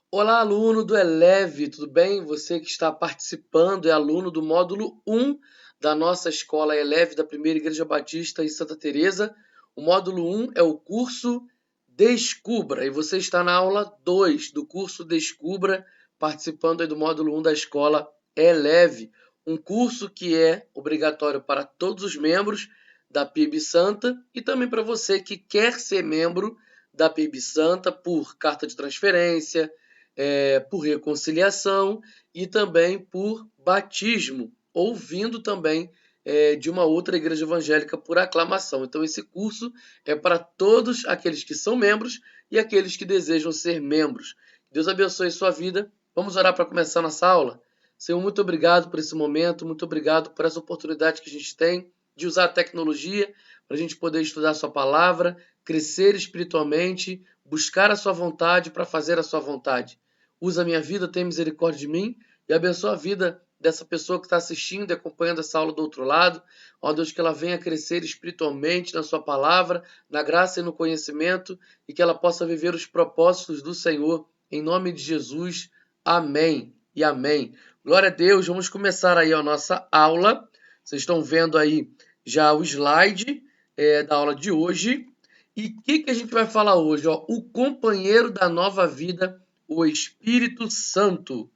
Olá, aluno do Eleve, tudo bem? Você que está participando é aluno do módulo 1 da nossa escola Eleve da Primeira Igreja Batista em Santa Teresa. O módulo 1 é o curso Descubra e você está na aula 2 do curso Descubra, participando aí do módulo 1 da escola Eleve, um curso que é obrigatório para todos os membros da PIB Santa e também para você que quer ser membro da PIB Santa por carta de transferência, por reconciliação e também por batismo, ou vindo também de uma outra igreja evangélica por aclamação. Então, esse curso é para todos aqueles que são membros e aqueles que desejam ser membros. Deus abençoe sua vida. Vamos orar para começar nossa aula? Senhor, muito obrigado por esse momento, muito obrigado por essa oportunidade que a gente tem de usar a tecnologia para a gente poder estudar a sua palavra, crescer espiritualmente, buscar a sua vontade para fazer a sua vontade. Usa a minha vida, tem misericórdia de mim e abençoa a vida dessa pessoa que está assistindo e acompanhando essa aula do outro lado. Ó Deus, que ela venha crescer espiritualmente na sua palavra, na graça e no conhecimento e que ela possa viver os propósitos do Senhor. Em nome de Jesus, amém e amém. Glória a Deus, vamos começar aí a nossa aula. Vocês estão vendo aí já o slide da aula de hoje. E o que a gente vai falar hoje? Ó, o companheiro da nova vida, o Espírito Santo.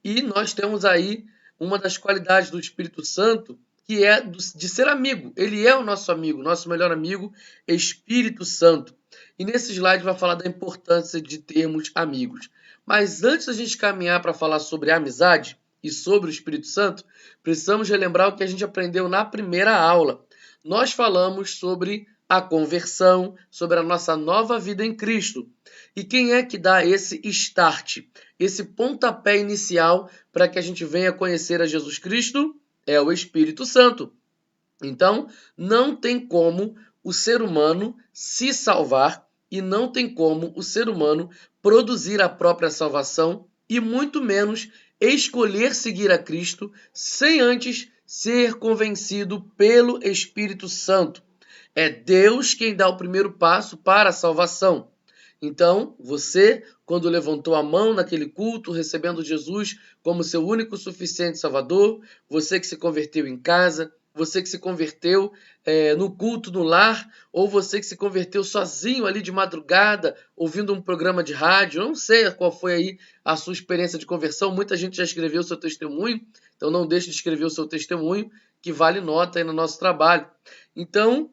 E nós temos aí uma das qualidades do Espírito Santo, que é de ser amigo. Ele é o nosso amigo, nosso melhor amigo, Espírito Santo. E nesse slide vai falar da importância de termos amigos. Mas antes da gente caminhar para falar sobre a amizade e sobre o Espírito Santo, precisamos relembrar o que a gente aprendeu na primeira aula. Nós falamos sobre a conversão, sobre a nossa nova vida em Cristo. E quem é que dá esse start, esse pontapé inicial para que a gente venha conhecer a Jesus Cristo? É o Espírito Santo. Então, não tem como o ser humano se salvar e não tem como o ser humano produzir a própria salvação e muito menos escolher seguir a Cristo sem antes ser convencido pelo Espírito Santo. É Deus quem dá o primeiro passo para a salvação. Então, você, quando levantou a mão naquele culto, recebendo Jesus como seu único suficiente Salvador, você que se converteu em casa, você que se converteu no culto no lar, ou você que se converteu sozinho ali de madrugada, ouvindo um programa de rádio, eu não sei qual foi aí a sua experiência de conversão, muita gente já escreveu o seu testemunho, então não deixe de escrever o seu testemunho, que vale nota aí no nosso trabalho. Então,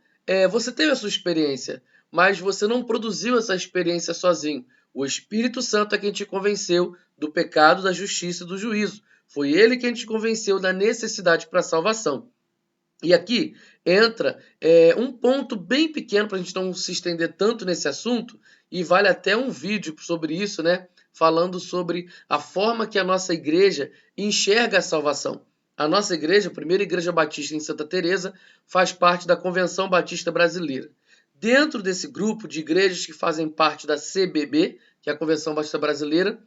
você teve a sua experiência, mas você não produziu essa experiência sozinho. O Espírito Santo é quem te convenceu do pecado, da justiça e do juízo. Foi ele quem te convenceu da necessidade para a salvação. E aqui entra um ponto bem pequeno para a gente não se estender tanto nesse assunto, e vale até um vídeo sobre isso, né? Falando sobre a forma que a nossa igreja enxerga a salvação. A nossa igreja, a Primeira Igreja Batista em Santa Teresa, faz parte da Convenção Batista Brasileira. Dentro desse grupo de igrejas que fazem parte da CBB, que é a Convenção Batista Brasileira,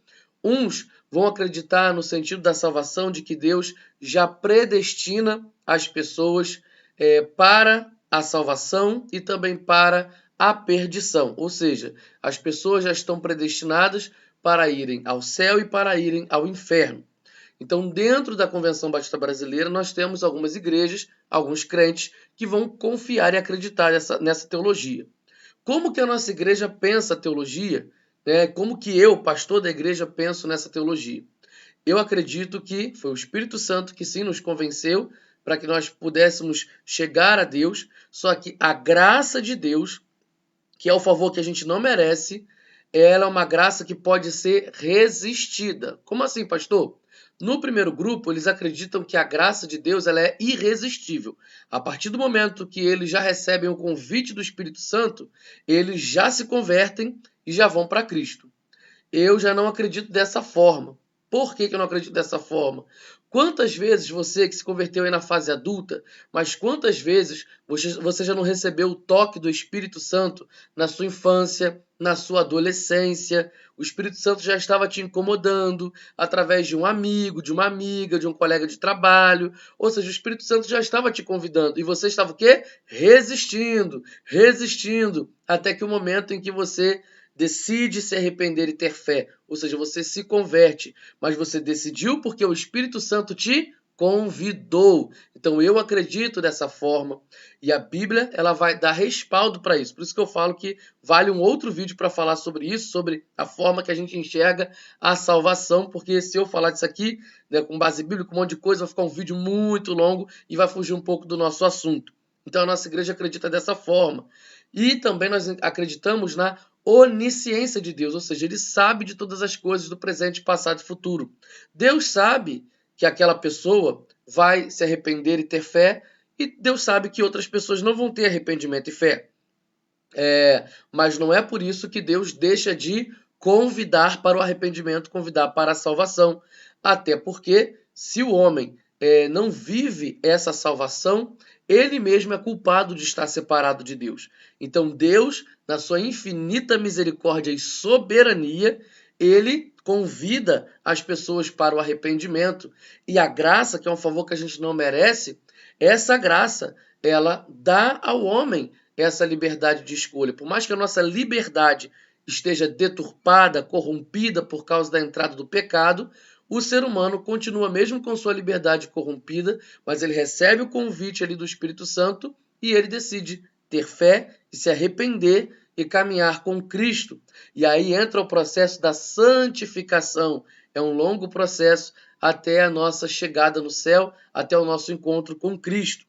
uns vão acreditar no sentido da salvação, de que Deus já predestina as pessoas para a salvação e também para a perdição. Ou seja, as pessoas já estão predestinadas para irem ao céu e para irem ao inferno. Então, dentro da Convenção Batista Brasileira, nós temos algumas igrejas, alguns crentes, que vão confiar e acreditar nessa teologia. Como que a nossa igreja pensa a teologia? Como que eu, pastor da igreja, penso nessa teologia? Eu acredito que foi o Espírito Santo que sim nos convenceu para que nós pudéssemos chegar a Deus, só que a graça de Deus, que é o favor que a gente não merece, ela é uma graça que pode ser resistida. Como assim, pastor? No primeiro grupo, eles acreditam que a graça de Deus ela é irresistível. A partir do momento que eles já recebem o convite do Espírito Santo, eles já se convertem e já vão para Cristo. Eu já não acredito dessa forma. Por que eu não acredito dessa forma? Quantas vezes você que se converteu aí na fase adulta, mas quantas vezes você já não recebeu o toque do Espírito Santo na sua infância, na sua adolescência? O Espírito Santo já estava te incomodando através de um amigo, de uma amiga, de um colega de trabalho. Ou seja, o Espírito Santo já estava te convidando e você estava o quê? Resistindo, resistindo, até que o momento em que você decide se arrepender e ter fé, ou seja, você se converte, mas você decidiu porque o Espírito Santo te convidou. Então eu acredito dessa forma e a Bíblia ela vai dar respaldo para isso. Por isso que eu falo que vale um outro vídeo para falar sobre isso, sobre a forma que a gente enxerga a salvação, porque se eu falar disso aqui, né, com base bíblica, um monte de coisa, vai ficar um vídeo muito longo e vai fugir um pouco do nosso assunto. Então a nossa igreja acredita dessa forma. E também nós acreditamos na onisciência de Deus, ou seja, ele sabe de todas as coisas do presente, passado e futuro. Deus sabe que aquela pessoa vai se arrepender e ter fé, e Deus sabe que outras pessoas não vão ter arrependimento e fé. Mas não é por isso que Deus deixa de convidar para o arrependimento, convidar para a salvação. Até porque, se o homem não vive essa salvação, ele mesmo é culpado de estar separado de Deus. Então, Deus, na sua infinita misericórdia e soberania, ele convida as pessoas para o arrependimento. E a graça, que é um favor que a gente não merece, essa graça, ela dá ao homem essa liberdade de escolha. Por mais que a nossa liberdade esteja deturpada, corrompida por causa da entrada do pecado, o ser humano continua mesmo com sua liberdade corrompida, mas ele recebe o convite ali do Espírito Santo e ele decide ter fé e se arrepender e caminhar com Cristo. E aí entra o processo da santificação. É um longo processo até a nossa chegada no céu, até o nosso encontro com Cristo.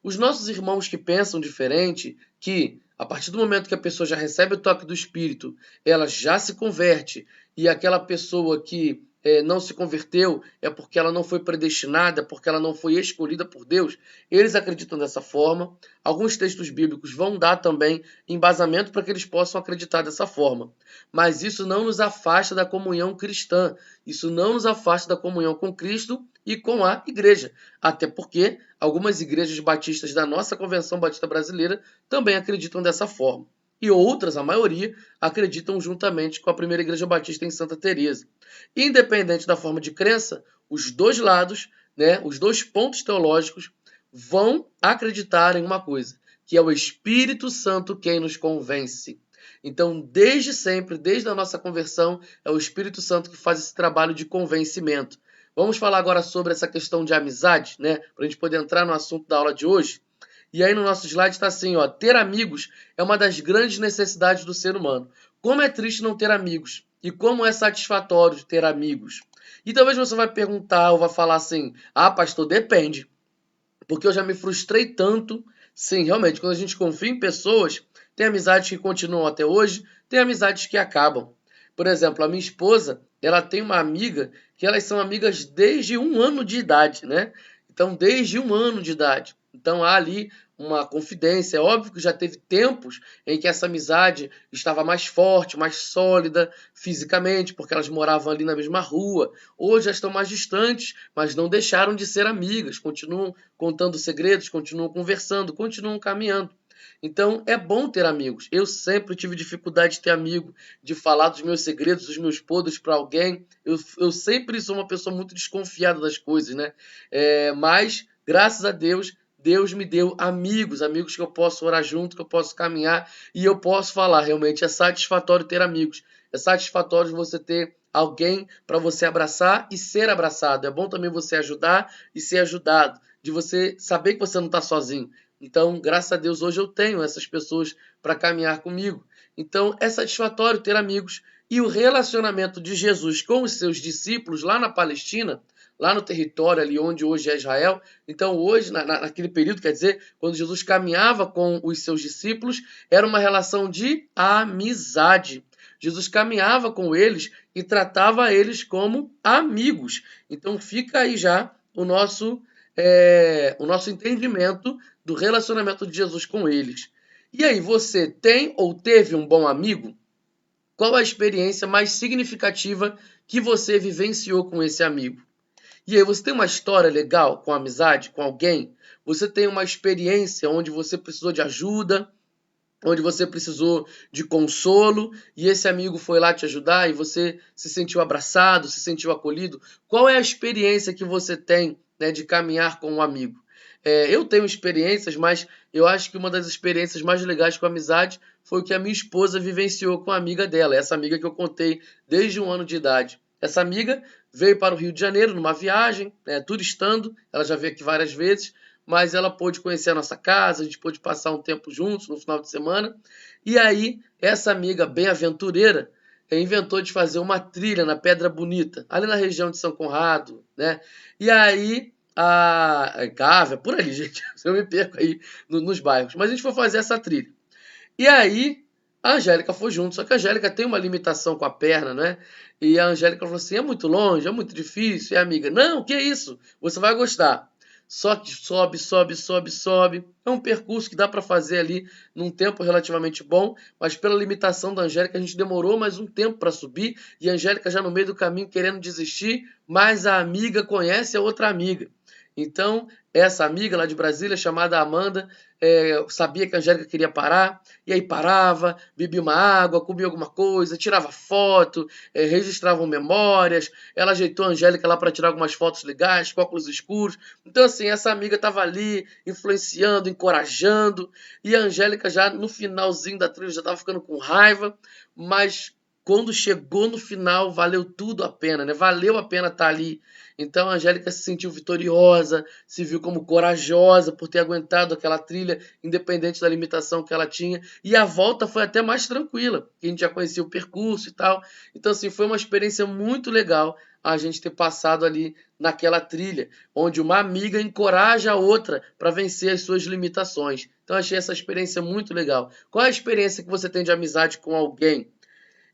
Os nossos irmãos que pensam diferente, que a partir do momento que a pessoa já recebe o toque do Espírito, ela já se converte, e aquela pessoa que não se converteu é porque ela não foi predestinada, porque ela não foi escolhida por Deus, eles acreditam dessa forma. Alguns textos bíblicos vão dar também embasamento para que eles possam acreditar dessa forma. Mas isso não nos afasta da comunhão cristã, isso não nos afasta da comunhão com Cristo e com a igreja. Até porque algumas igrejas batistas da nossa Convenção Batista Brasileira também acreditam dessa forma. E outras, a maioria, acreditam juntamente com a primeira igreja batista em Santa Teresa. Independente da forma de crença, os dois lados, né, os dois pontos teológicos vão acreditar em uma coisa, que é o Espírito Santo quem nos convence. Então, desde sempre, desde a nossa conversão, é o Espírito Santo que faz esse trabalho de convencimento. Vamos falar agora sobre essa questão de amizade, né, para a gente poder entrar no assunto da aula de hoje. E aí no nosso slide está assim, ó, ter amigos é uma das grandes necessidades do ser humano. Como é triste não ter amigos e como é satisfatório ter amigos. E talvez você vai perguntar ou vai falar assim, pastor, depende. Porque eu já me frustrei tanto. Sim, realmente, quando a gente confia em pessoas, tem amizades que continuam até hoje, tem amizades que acabam. Por exemplo, a minha esposa, ela tem uma amiga que elas são amigas desde 1 ano de idade, né? Então, desde 1 ano de idade. Então há ali uma confidência. É óbvio que já teve tempos em que essa amizade estava mais forte, mais sólida fisicamente, porque elas moravam ali na mesma rua. Hoje já estão mais distantes, mas não deixaram de ser amigas. Continuam contando segredos, continuam conversando, continuam caminhando. Então é bom ter amigos. Eu sempre tive dificuldade de ter amigo, de falar dos meus segredos, dos meus podres para alguém. Eu sempre sou uma pessoa muito desconfiada das coisas, né? Mas, graças a Deus, Deus me deu amigos, amigos que eu posso orar junto, que eu posso caminhar e eu posso falar. Realmente é satisfatório ter amigos. É satisfatório você ter alguém para você abraçar e ser abraçado. É bom também você ajudar e ser ajudado, de você saber que você não está sozinho. Então, graças a Deus, hoje eu tenho essas pessoas para caminhar comigo. Então, é satisfatório ter amigos. E o relacionamento de Jesus com os seus discípulos lá na Palestina, lá no território ali onde hoje é Israel. Então, hoje, naquele período, quer dizer, quando Jesus caminhava com os seus discípulos, era uma relação de amizade. Jesus caminhava com eles e tratava eles como amigos. Então, fica aí já o nosso entendimento do relacionamento de Jesus com eles. E aí, você tem ou teve um bom amigo? Qual a experiência mais significativa que você vivenciou com esse amigo? E aí, você tem uma história legal com amizade, com alguém? Você tem uma experiência onde você precisou de ajuda, onde você precisou de consolo, e esse amigo foi lá te ajudar e você se sentiu abraçado, se sentiu acolhido? Qual é a experiência que você tem, né, de caminhar com um amigo? Eu tenho experiências, mas eu acho que uma das experiências mais legais com a amizade foi o que a minha esposa vivenciou com a amiga dela, essa amiga que eu contei desde 1 ano de idade. Essa amiga veio para o Rio de Janeiro numa viagem, turistando, ela já veio aqui várias vezes, mas ela pôde conhecer a nossa casa, a gente pôde passar um tempo juntos no final de semana. E aí, essa amiga bem aventureira inventou de fazer uma trilha na Pedra Bonita, ali na região de São Conrado, né? E aí, a Gávea, por ali, gente, eu me perco aí nos bairros. Mas a gente foi fazer essa trilha. E aí, a Angélica foi junto, só que a Angélica tem uma limitação com a perna, né? E a Angélica falou assim: é muito longe, é muito difícil. E a amiga: não, que isso? Você vai gostar. Só que sobe, sobe, sobe, sobe. É um percurso que dá para fazer ali num tempo relativamente bom, mas pela limitação da Angélica, a gente demorou mais um tempo para subir. E a Angélica já no meio do caminho querendo desistir, mas a amiga conhece a outra amiga. Então, essa amiga lá de Brasília, chamada Amanda, sabia que a Angélica queria parar, e aí parava, bebia uma água, comia alguma coisa, tirava foto, registravam memórias. Ela ajeitou a Angélica lá para tirar algumas fotos legais, com óculos escuros. Então, assim, essa amiga estava ali, influenciando, encorajando, e a Angélica já no finalzinho da trilha já estava ficando com raiva, mas quando chegou no final, valeu tudo a pena, né? Valeu a pena estar ali. Então a Angélica se sentiu vitoriosa, se viu como corajosa por ter aguentado aquela trilha, independente da limitação que ela tinha. E a volta foi até mais tranquila, porque a gente já conhecia o percurso e tal. Então, assim, foi uma experiência muito legal a gente ter passado ali naquela trilha, onde uma amiga encoraja a outra para vencer as suas limitações. Então, achei essa experiência muito legal. Qual é a experiência que você tem de amizade com alguém?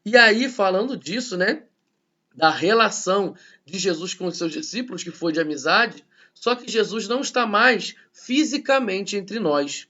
E aí, falando disso, né? Da relação de Jesus com os seus discípulos, que foi de amizade, só que Jesus não está mais fisicamente entre nós.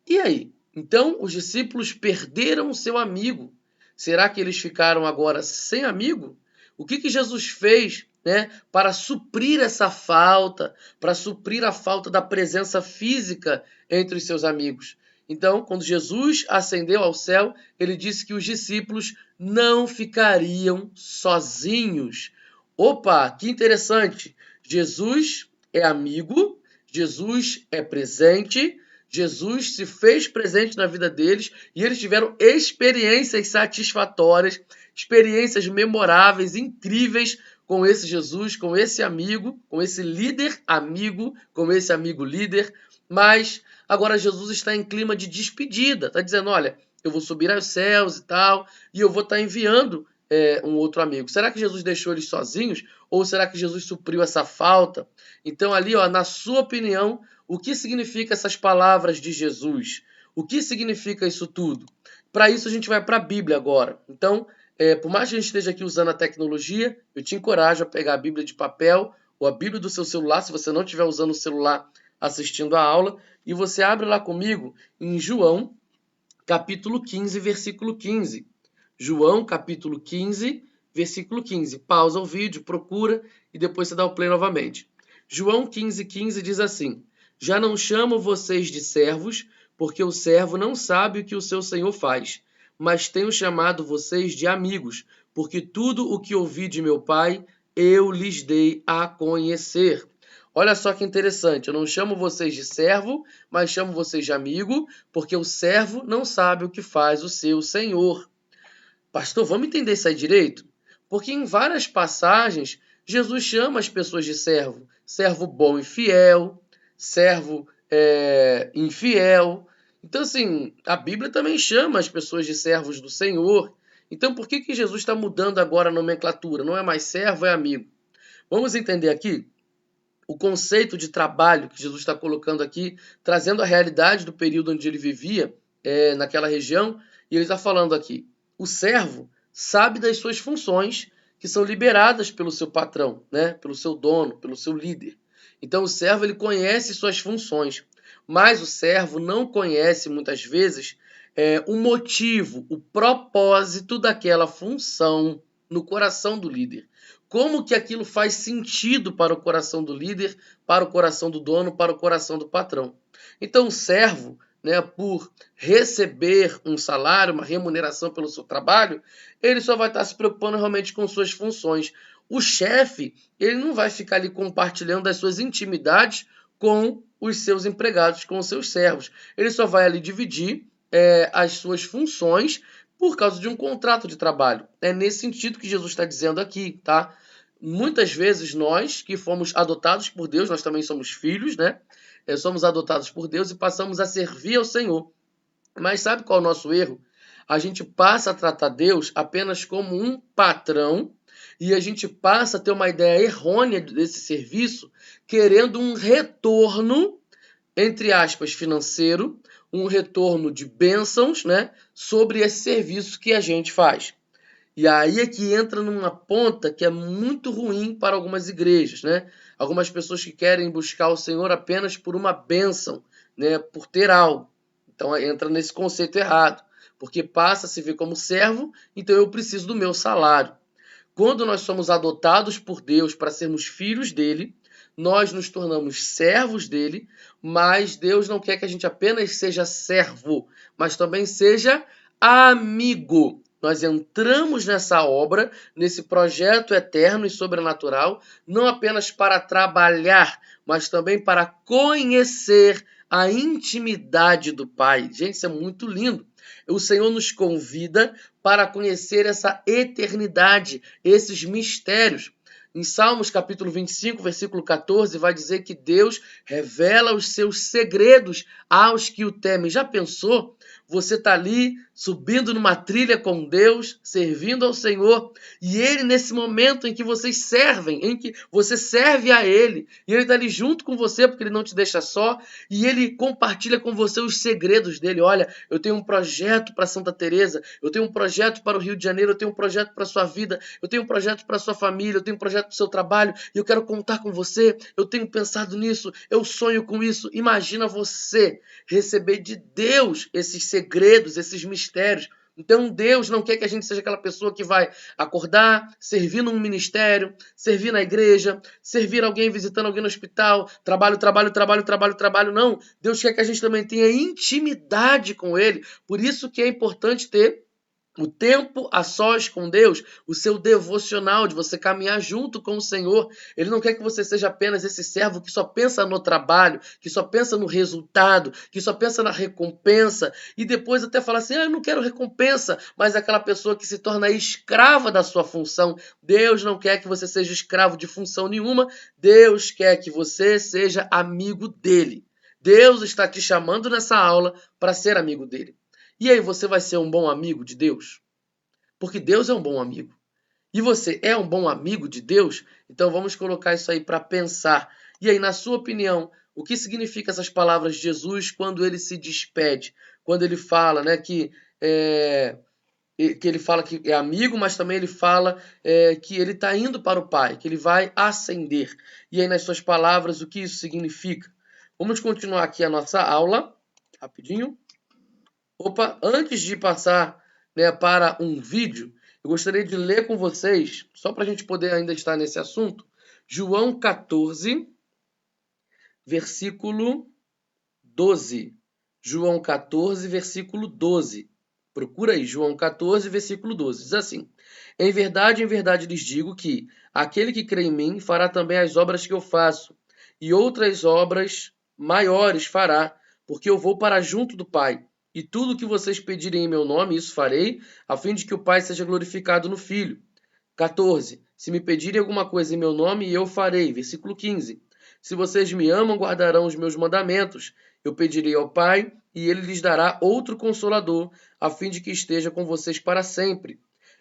E aí? Então, os discípulos perderam o seu amigo. Será que eles ficaram agora sem amigo? O que Jesus fez, né, para suprir essa falta, para suprir a falta da presença física entre os seus amigos? Então, quando Jesus ascendeu ao céu, ele disse que os discípulos não ficariam sozinhos. Opa, que interessante! Jesus é amigo, Jesus é presente, Jesus se fez presente na vida deles e eles tiveram experiências satisfatórias, experiências memoráveis, incríveis com esse Jesus, com esse amigo, com esse líder amigo, com esse amigo líder. Mas agora Jesus está em clima de despedida, está dizendo: olha, eu vou subir aos céus e tal, e eu vou estar enviando um outro amigo. Será que Jesus deixou eles sozinhos? Ou será que Jesus supriu essa falta? Então ali, ó, na sua opinião, o que significa essas palavras de Jesus? O que significa isso tudo? Para isso a gente vai para a Bíblia agora. Então, por mais que a gente esteja aqui usando a tecnologia, eu te encorajo a pegar a Bíblia de papel ou a Bíblia do seu celular, se você não estiver usando o celular assistindo a aula, e você abre lá comigo em João, capítulo 15, versículo 15. João, capítulo 15, versículo 15. Pausa o vídeo, procura e depois você dá o play novamente. João 15, 15 diz assim: já não chamo vocês de servos, porque o servo não sabe o que o seu senhor faz, mas tenho chamado vocês de amigos, porque tudo o que ouvi de meu Pai, eu lhes dei a conhecer. Olha só que interessante, eu não chamo vocês de servo, mas chamo vocês de amigo, porque o servo não sabe o que faz o seu senhor. Pastor, vamos entender isso aí direito? Porque em várias passagens, Jesus chama as pessoas de servo. Servo bom e fiel, servo infiel. Então, assim, a Bíblia também chama as pessoas de servos do Senhor. Então, por que Jesus está mudando agora a nomenclatura? Não é mais servo, é amigo. Vamos entender aqui o conceito de trabalho que Jesus está colocando aqui, trazendo a realidade do período onde ele vivia, naquela região, e ele está falando aqui: o servo sabe das suas funções que são liberadas pelo seu patrão, né? Pelo seu dono, pelo seu líder. Então o servo ele conhece suas funções, mas o servo não conhece muitas vezes o motivo, o propósito daquela função no coração do líder. Como que aquilo faz sentido para o coração do líder, para o coração do dono, para o coração do patrão. Então o servo, né, por receber um salário, uma remuneração pelo seu trabalho, ele só vai estar se preocupando realmente com suas funções. O chefe, ele não vai ficar ali compartilhando as suas intimidades com os seus empregados com os seus servos. Ele só vai ali dividir as suas funções por causa de um contrato de trabalho. É nesse sentido que Jesus está dizendo aqui, tá? Muitas vezes nós que fomos adotados por Deus, nós também somos filhos, né? Somos adotados por Deus e passamos a servir ao Senhor. Mas sabe qual é o nosso erro? A gente passa a tratar Deus apenas como um patrão e a gente passa a ter uma ideia errônea desse serviço, querendo um retorno, entre aspas, financeiro, um retorno de bênçãos, né, sobre esse serviço que a gente faz. E aí é que entra numa ponta que é muito ruim para algumas igrejas, né? Algumas pessoas que querem buscar o Senhor apenas por uma bênção, né, por ter algo. Então entra nesse conceito errado, porque passa a se ver como servo, então eu preciso do meu salário. Quando nós somos adotados por Deus para sermos filhos dele, nós nos tornamos servos dele, mas Deus não quer que a gente apenas seja servo, mas também seja amigo. Nós entramos nessa obra, nesse projeto eterno e sobrenatural, não apenas para trabalhar, mas também para conhecer a intimidade do Pai. Gente, isso é muito lindo. O Senhor nos convida para conhecer essa eternidade, esses mistérios. Em Salmos capítulo 25, versículo 14, vai dizer que Deus revela os seus segredos aos que o temem. Já pensou? Você está ali subindo numa trilha com Deus, servindo ao Senhor, e Ele, nesse momento em que vocês servem, em que você serve a Ele, e Ele está ali junto com você, porque Ele não te deixa só, e Ele compartilha com você os segredos dele. Olha, eu tenho um projeto para Santa Teresa, eu tenho um projeto para o Rio de Janeiro, eu tenho um projeto para a sua vida, eu tenho um projeto para a sua família, eu tenho um projeto para o seu trabalho, e eu quero contar com você, eu tenho pensado nisso, eu sonho com isso. Imagina você receber de Deus esses segredos, esses mistérios. Então Deus não quer que a gente seja aquela pessoa que vai acordar, servir num ministério, servir na igreja, servir alguém visitando alguém no hospital, trabalho. Não, Deus quer que a gente também tenha intimidade com Ele. Por isso que é importante ter o tempo a sós com Deus, o seu devocional, de você caminhar junto com o Senhor. Ele não quer que você seja apenas esse servo que só pensa no trabalho, que só pensa no resultado, que só pensa na recompensa, e depois até fala assim, eu não quero recompensa, mas é aquela pessoa que se torna escrava da sua função. Deus não quer que você seja escravo de função nenhuma, Deus quer que você seja amigo dele. Deus está te chamando nessa aula para ser amigo dele. E aí, você vai ser um bom amigo de Deus? Porque Deus é um bom amigo. E você é um bom amigo de Deus? Então vamos colocar isso aí para pensar. E aí, na sua opinião, o que significam essas palavras de Jesus quando ele se despede? Quando ele fala, né, que ele fala que é amigo, mas também ele fala que ele está indo para o Pai, que ele vai ascender. E aí, nas suas palavras, o que isso significa? Vamos continuar aqui a nossa aula, rapidinho. Opa, antes de passar, né, para um vídeo, eu gostaria de ler com vocês, só para a gente poder ainda estar nesse assunto, João 14, versículo 12. João 14, versículo 12. Procura aí, João 14, versículo 12. Diz assim: em verdade lhes digo que aquele que crê em mim fará também as obras que eu faço, e outras obras maiores fará, porque eu vou para junto do Pai. E tudo o que vocês pedirem em meu nome, isso farei, a fim de que o Pai seja glorificado no Filho. 14. Se me pedirem alguma coisa em meu nome, eu farei. Versículo 15. Se vocês me amam, guardarão os meus mandamentos. Eu pedirei ao Pai, e ele lhes dará outro Consolador, a fim de que esteja com vocês para sempre.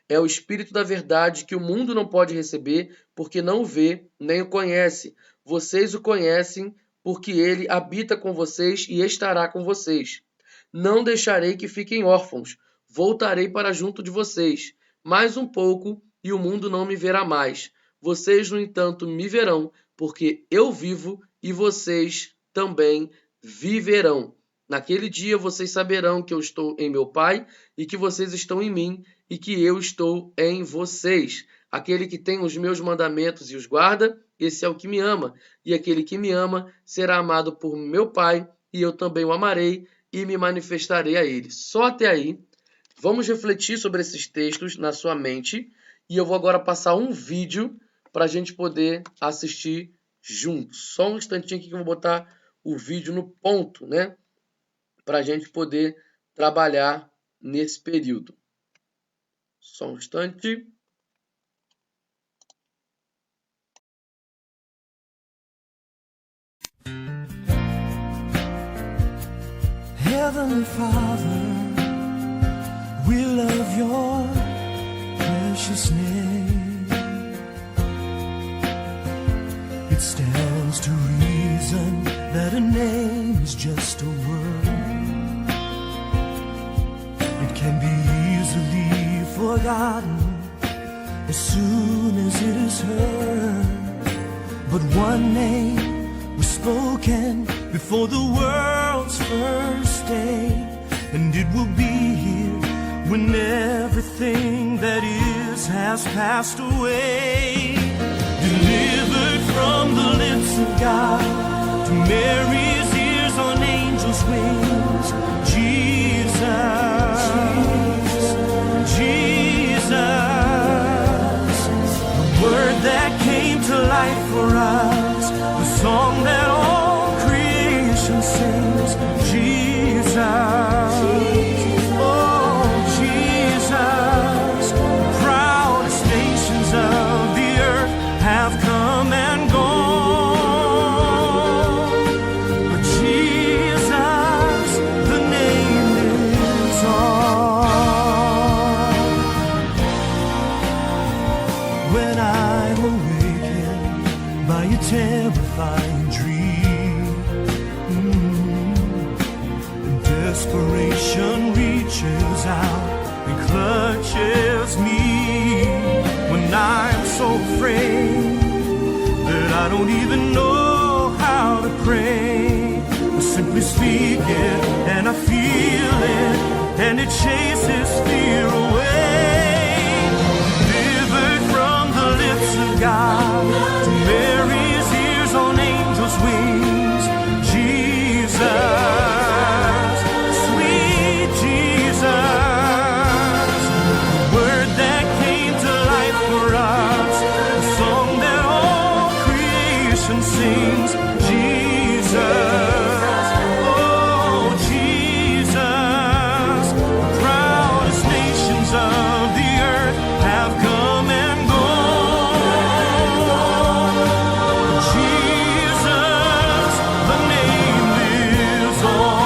É o Espírito da verdade que o mundo não pode receber, porque não o vê, nem o conhece. Vocês o conhecem, porque ele habita com vocês e estará com vocês. Não deixarei que fiquem órfãos. Voltarei para junto de vocês. Mais um pouco, e o mundo não me verá mais. Vocês, no entanto, me verão, porque eu vivo e vocês também viverão. Naquele dia vocês saberão que eu estou em meu Pai e que vocês estão em mim e que eu estou em vocês. Aquele que tem os meus mandamentos e os guarda, esse é o que me ama. E aquele que me ama será amado por meu Pai, e eu também o amarei e me manifestarei a ele. Só até aí. Vamos refletir sobre esses textos na sua mente. E eu vou agora passar um vídeo para a gente poder assistir juntos. Só um instantinho aqui que eu vou botar o vídeo no ponto, né? Para a gente poder trabalhar nesse período. Só um instante. Heavenly Father, we love your precious name. It stands to reason that a name is just a word. It can be easily forgotten as soon as it is heard. But one name was spoken before the world's first day, and it will be here when everything that is has passed away. Delivered from the lips of God to Mary's ears on angels' wings, Jesus, Jesus, the word that came to life for us, the song that all creation sings, Jesus, oh Jesus, the proudest nations of the earth have come and gone, but Jesus, the name lives on. When I'm awakened by a terrifying dream, and desperation reaches out and clutches me, when I'm so afraid that I don't even know how to pray, I simply speak it and I feel it, and it chases fear away. Delivered from the lips of God to Mary's ears on angels' wings, Jesus, sweet Jesus, the word that came to life for us, the song that all creation sings, Jesus, oh Jesus, the proudest nations of the earth have come and gone, Jesus, the name lives on.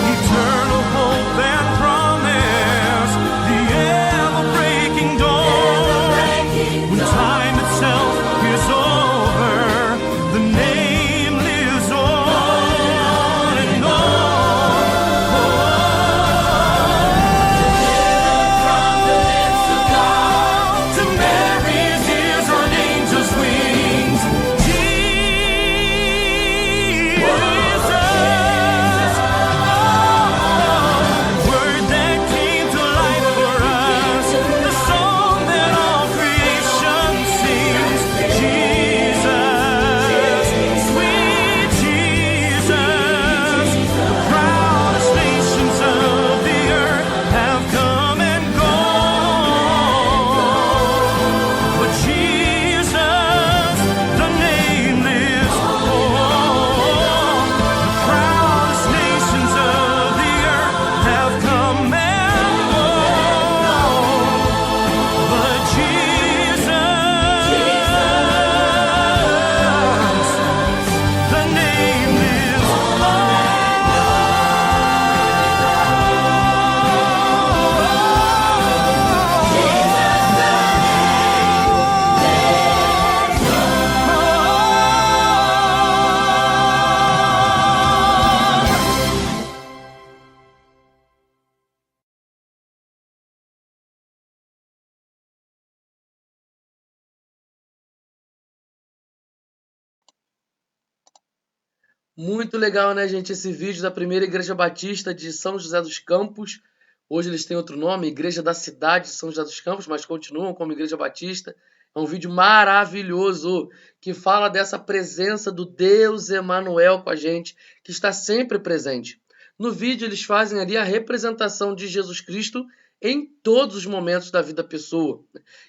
Eternal hope and promise, the ever-breaking dawn. When time itself is over, the name lives on and on. To Mary's ears on angels' wings, Jesus, word that came to life for us, the song that all creation sings, Jesus, sweet Jesus, the proudest nations of the earth have come and gone, but Jesus, the name lives on. The proudest nations of the earth have come and gone, but Jesus, the name lives Muito legal, né, gente? Esse vídeo da primeira Igreja Batista de São José dos Campos. Hoje eles têm outro nome, Igreja da Cidade de São José dos Campos, mas continuam como Igreja Batista. É um vídeo maravilhoso que fala dessa presença do Deus Emanuel com a gente, que está sempre presente. No vídeo eles fazem ali a representação de Jesus Cristo em todos os momentos da vida da pessoa.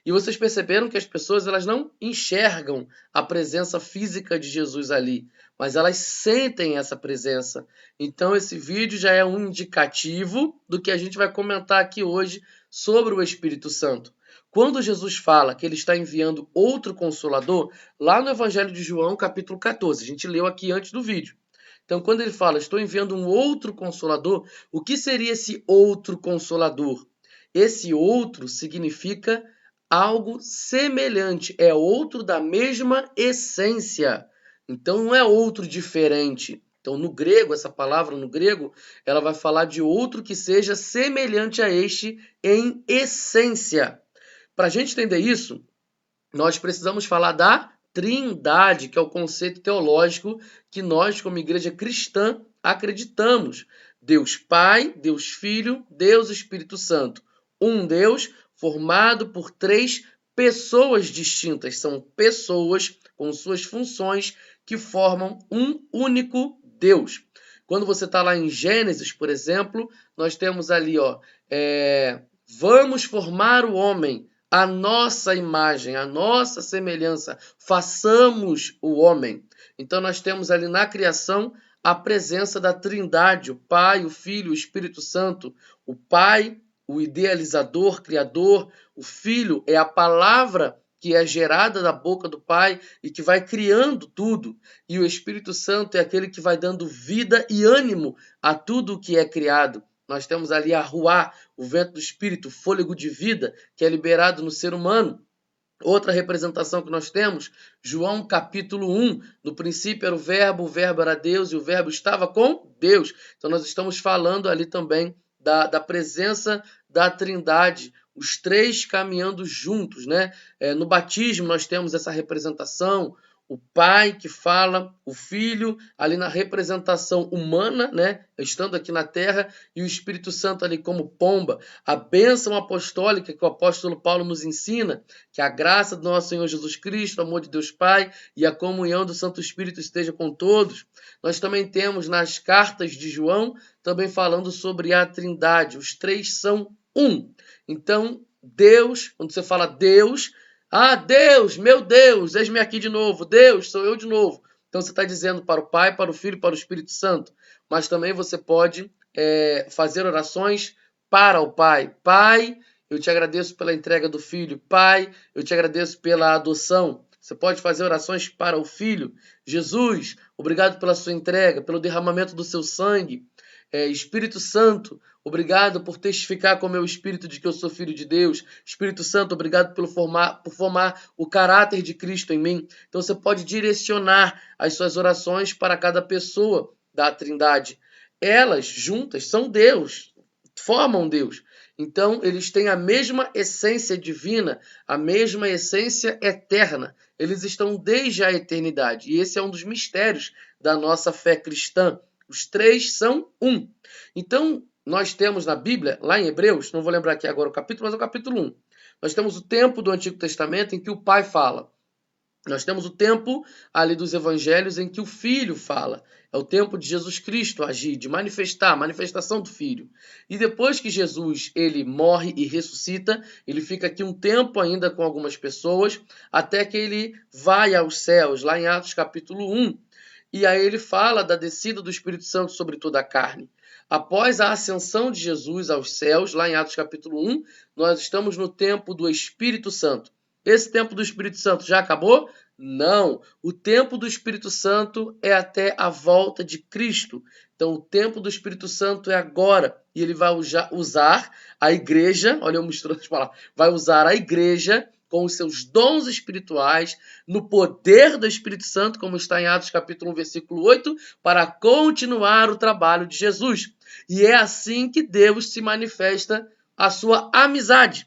E vocês perceberam que as pessoas elas não enxergam a presença física de Jesus ali, mas elas sentem essa presença. Então esse vídeo já é um indicativo do que a gente vai comentar aqui hoje sobre o Espírito Santo. Quando Jesus fala que ele está enviando outro Consolador, lá no Evangelho de João, capítulo 14, a gente leu aqui antes do vídeo. Então, quando ele fala, estou enviando um outro Consolador, o que seria esse outro Consolador? Esse outro significa algo semelhante, é outro da mesma essência. Então, não é outro diferente. Então, no grego, essa palavra no grego, ela vai falar de outro que seja semelhante a este em essência. Para a gente entender isso, nós precisamos falar da Trindade, que é o conceito teológico que nós, como igreja cristã, acreditamos. Deus Pai, Deus Filho, Deus Espírito Santo. Um Deus formado por três pessoas distintas. São pessoas com suas funções que formam um único Deus. Quando você está lá em Gênesis, por exemplo, nós temos ali, vamos formar o homem, a nossa imagem, a nossa semelhança, façamos o homem. Então nós temos ali na criação a presença da Trindade, o Pai, o Filho, o Espírito Santo. O Pai, o idealizador, criador, o Filho é a palavra que é gerada da boca do Pai e que vai criando tudo. E o Espírito Santo é aquele que vai dando vida e ânimo a tudo o que é criado. Nós temos ali a Ruá, o vento do Espírito, o fôlego de vida, que é liberado no ser humano. Outra representação que nós temos, João capítulo 1, no princípio era o verbo era Deus e o verbo estava com Deus. Então nós estamos falando ali também da presença da Trindade, os três caminhando juntos, né? No batismo nós temos essa representação, o Pai que fala, o Filho ali na representação humana, né, estando aqui na terra, e o Espírito Santo ali como pomba. A bênção apostólica que o apóstolo Paulo nos ensina, que a graça do nosso Senhor Jesus Cristo, o amor de Deus Pai e a comunhão do Santo Espírito esteja com todos. Nós também temos nas cartas de João, também falando sobre a Trindade. Os três são um. Então, Deus, quando você fala Deus, Deus, meu Deus, eis-me aqui de novo. Deus, sou eu de novo. Então você está dizendo para o Pai, para o Filho e para o Espírito Santo. Mas também você pode fazer orações para o Pai. Pai, eu te agradeço pela entrega do Filho. Pai, eu te agradeço pela adoção. Você pode fazer orações para o Filho. Jesus, obrigado pela sua entrega, pelo derramamento do seu sangue. Espírito Santo, obrigado por testificar com o meu espírito de que eu sou filho de Deus. Espírito Santo, obrigado por formar o caráter de Cristo em mim. Então você pode direcionar as suas orações para cada pessoa da Trindade. Elas juntas são Deus, formam Deus. Então eles têm a mesma essência divina, a mesma essência eterna. Eles estão desde a eternidade. E esse é um dos mistérios da nossa fé cristã. Os três são um. Então, nós temos na Bíblia, lá em Hebreus, não vou lembrar aqui agora o capítulo, mas é o capítulo 1. Nós temos o tempo do Antigo Testamento em que o Pai fala. Nós temos o tempo ali dos Evangelhos em que o Filho fala. É o tempo de Jesus Cristo agir, de manifestar, a manifestação do Filho. E depois que Jesus ele morre e ressuscita, ele fica aqui um tempo ainda com algumas pessoas, até que ele vai aos céus, lá em Atos capítulo 1. E aí ele fala da descida do Espírito Santo sobre toda a carne. Após a ascensão de Jesus aos céus, lá em Atos capítulo 1, nós estamos no tempo do Espírito Santo. Esse tempo do Espírito Santo já acabou? Não. O tempo do Espírito Santo é até a volta de Cristo. Então, o tempo do Espírito Santo é agora. E ele vai usar a igreja, olha eu misturando as palavras, vai usar a igreja com os seus dons espirituais, no poder do Espírito Santo, como está em Atos capítulo 1, versículo 8, para continuar o trabalho de Jesus. E é assim que Deus se manifesta a sua amizade.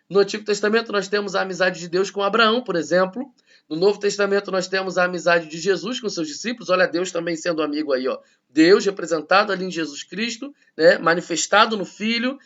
No Antigo Testamento nós temos a amizade de Deus com Abraão, por exemplo. No Novo Testamento nós temos a amizade de Jesus com seus discípulos. Olha Deus também sendo amigo aí, ó. Deus representado ali em Jesus Cristo, né, manifestado no Filho,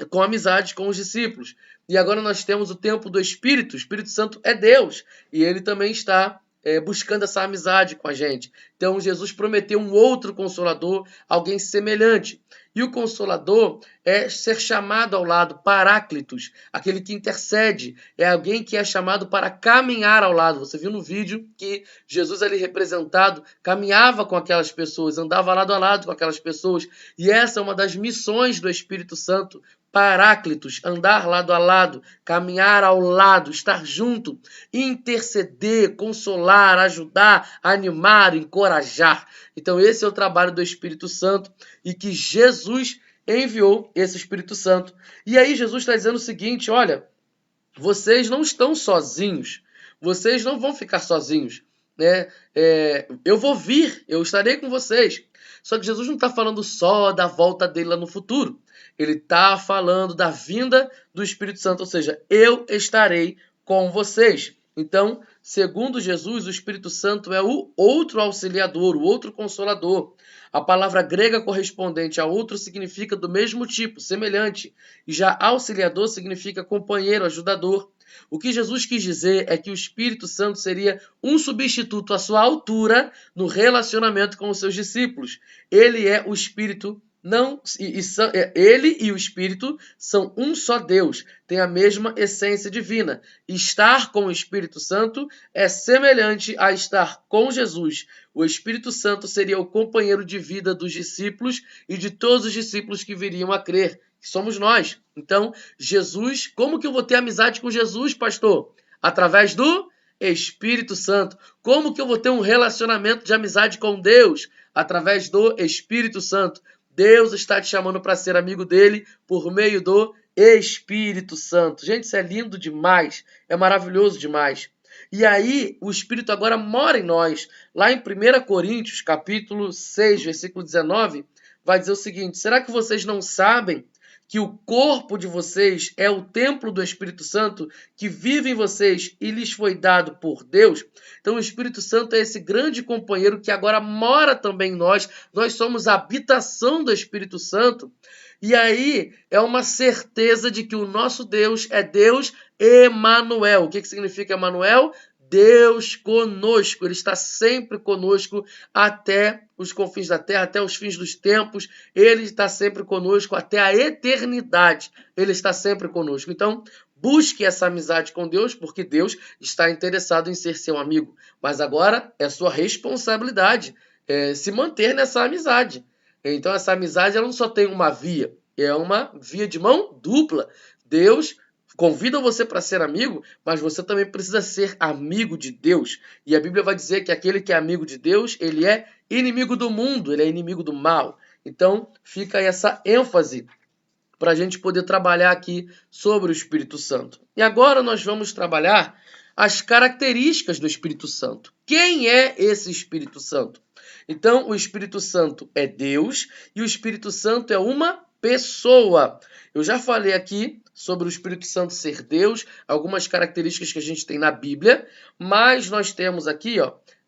com amizade com os discípulos. E agora nós temos o tempo do Espírito. O Espírito Santo é Deus. E ele também está buscando essa amizade com a gente. Então, Jesus prometeu um outro Consolador, alguém semelhante. E o Consolador é ser chamado ao lado, Paráclitos, aquele que intercede. É alguém que é chamado para caminhar ao lado. Você viu no vídeo que Jesus ali representado caminhava com aquelas pessoas, andava lado a lado com aquelas pessoas. E essa é uma das missões do Espírito Santo, Paráclitos, andar lado a lado, caminhar ao lado, estar junto, interceder, consolar, ajudar, animar, encorajar. Então esse é o trabalho do Espírito Santo e que Jesus enviou esse Espírito Santo. E aí Jesus está dizendo o seguinte, olha, vocês não estão sozinhos, vocês não vão ficar sozinhos, né? Eu vou vir, eu estarei com vocês. Só que Jesus não está falando só da volta dele lá no futuro. Ele está falando da vinda do Espírito Santo, ou seja, eu estarei com vocês. Então, segundo Jesus, o Espírito Santo é o outro auxiliador, o outro consolador. A palavra grega correspondente a outro significa do mesmo tipo, semelhante, e já auxiliador significa companheiro, ajudador. O que Jesus quis dizer é que o Espírito Santo seria um substituto à sua altura no relacionamento com os seus discípulos. Ele é o Espírito, ele e o Espírito são um só Deus, têm a mesma essência divina. Estar com o Espírito Santo é semelhante a estar com Jesus. O Espírito Santo seria o companheiro de vida dos discípulos e de todos os discípulos que viriam a crer, que somos nós. Então, Jesus, como que eu vou ter amizade com Jesus, pastor? Através do Espírito Santo. Como que eu vou ter um relacionamento de amizade com Deus? Através do Espírito Santo. Deus está te chamando para ser amigo dele por meio do Espírito Santo. Gente, isso é lindo demais, é maravilhoso demais. E aí, o Espírito agora mora em nós. Lá em 1 Coríntios, capítulo 6, versículo 19, vai dizer o seguinte, será que vocês não sabem que o corpo de vocês é o templo do Espírito Santo que vive em vocês e lhes foi dado por Deus? Então o Espírito Santo é esse grande companheiro que agora mora também em nós. Nós somos a habitação do Espírito Santo. E aí é uma certeza de que o nosso Deus é Deus Emanuel. O que significa Emanuel? Deus conosco, Ele está sempre conosco até os confins da terra, até os fins dos tempos. Ele está sempre conosco até a eternidade. Ele está sempre conosco. Então, busque essa amizade com Deus, porque Deus está interessado em ser seu amigo. Mas agora é sua responsabilidade se manter nessa amizade. Então, essa amizade ela não só tem uma via, é uma via de mão dupla. Deus convida você para ser amigo, mas você também precisa ser amigo de Deus. E a Bíblia vai dizer que aquele que é amigo de Deus, ele é inimigo do mundo, ele é inimigo do mal. Então, fica aí essa ênfase para a gente poder trabalhar aqui sobre o Espírito Santo. E agora nós vamos trabalhar as características do Espírito Santo. Quem é esse Espírito Santo? Então, o Espírito Santo é Deus e o Espírito Santo é uma pessoa. Eu já falei aqui sobre o Espírito Santo ser Deus, algumas características que a gente tem na Bíblia, mas nós temos aqui,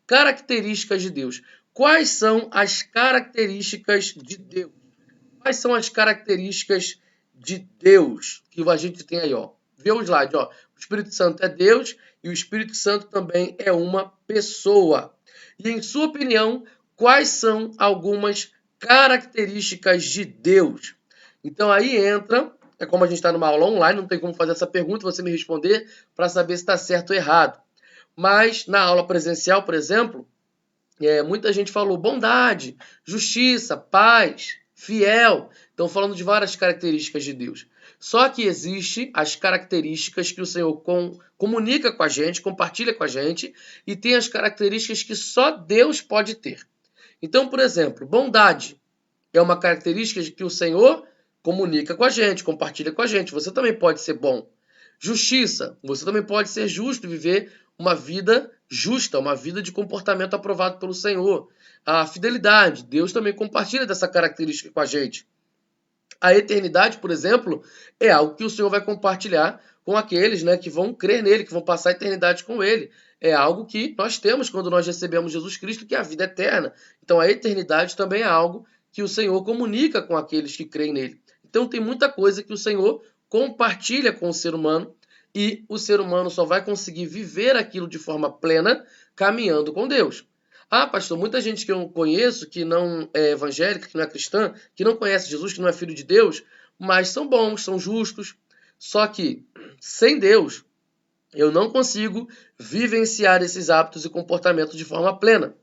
características de Deus. Quais são as características de Deus? Quais são as características de Deus que a gente tem aí, Vê o slide, O Espírito Santo é Deus e o Espírito Santo também é uma pessoa. E em sua opinião, quais são algumas características de Deus? Então aí entra, é como a gente está numa aula online, não tem como fazer essa pergunta e você me responder para saber se está certo ou errado. Mas na aula presencial, por exemplo, muita gente falou bondade, justiça, paz, fiel. Estão falando de várias características de Deus. Só que existem as características que o Senhor comunica com a gente, compartilha com a gente, e tem as características que só Deus pode ter. Então, por exemplo, bondade é uma característica que o Senhor comunica com a gente, compartilha com a gente. Você também pode ser bom. Justiça, você também pode ser justo e viver uma vida justa, uma vida de comportamento aprovado pelo Senhor. A fidelidade, Deus também compartilha dessa característica com a gente. A eternidade, por exemplo, é algo que o Senhor vai compartilhar com aqueles que vão crer nele, que vão passar a eternidade com ele. É algo que nós temos quando nós recebemos Jesus Cristo, que é a vida eterna. Então a eternidade também é algo que o Senhor comunica com aqueles que creem nele. Então tem muita coisa que o Senhor compartilha com o ser humano E o ser humano só vai conseguir viver aquilo de forma plena caminhando com Deus. Ah, pastor, muita gente que eu conheço, que não é evangélica, que não é cristã, que não conhece Jesus, que não é filho de Deus, mas são bons, são justos. Só que, sem Deus, eu não consigo vivenciar esses hábitos e comportamentos de forma plena,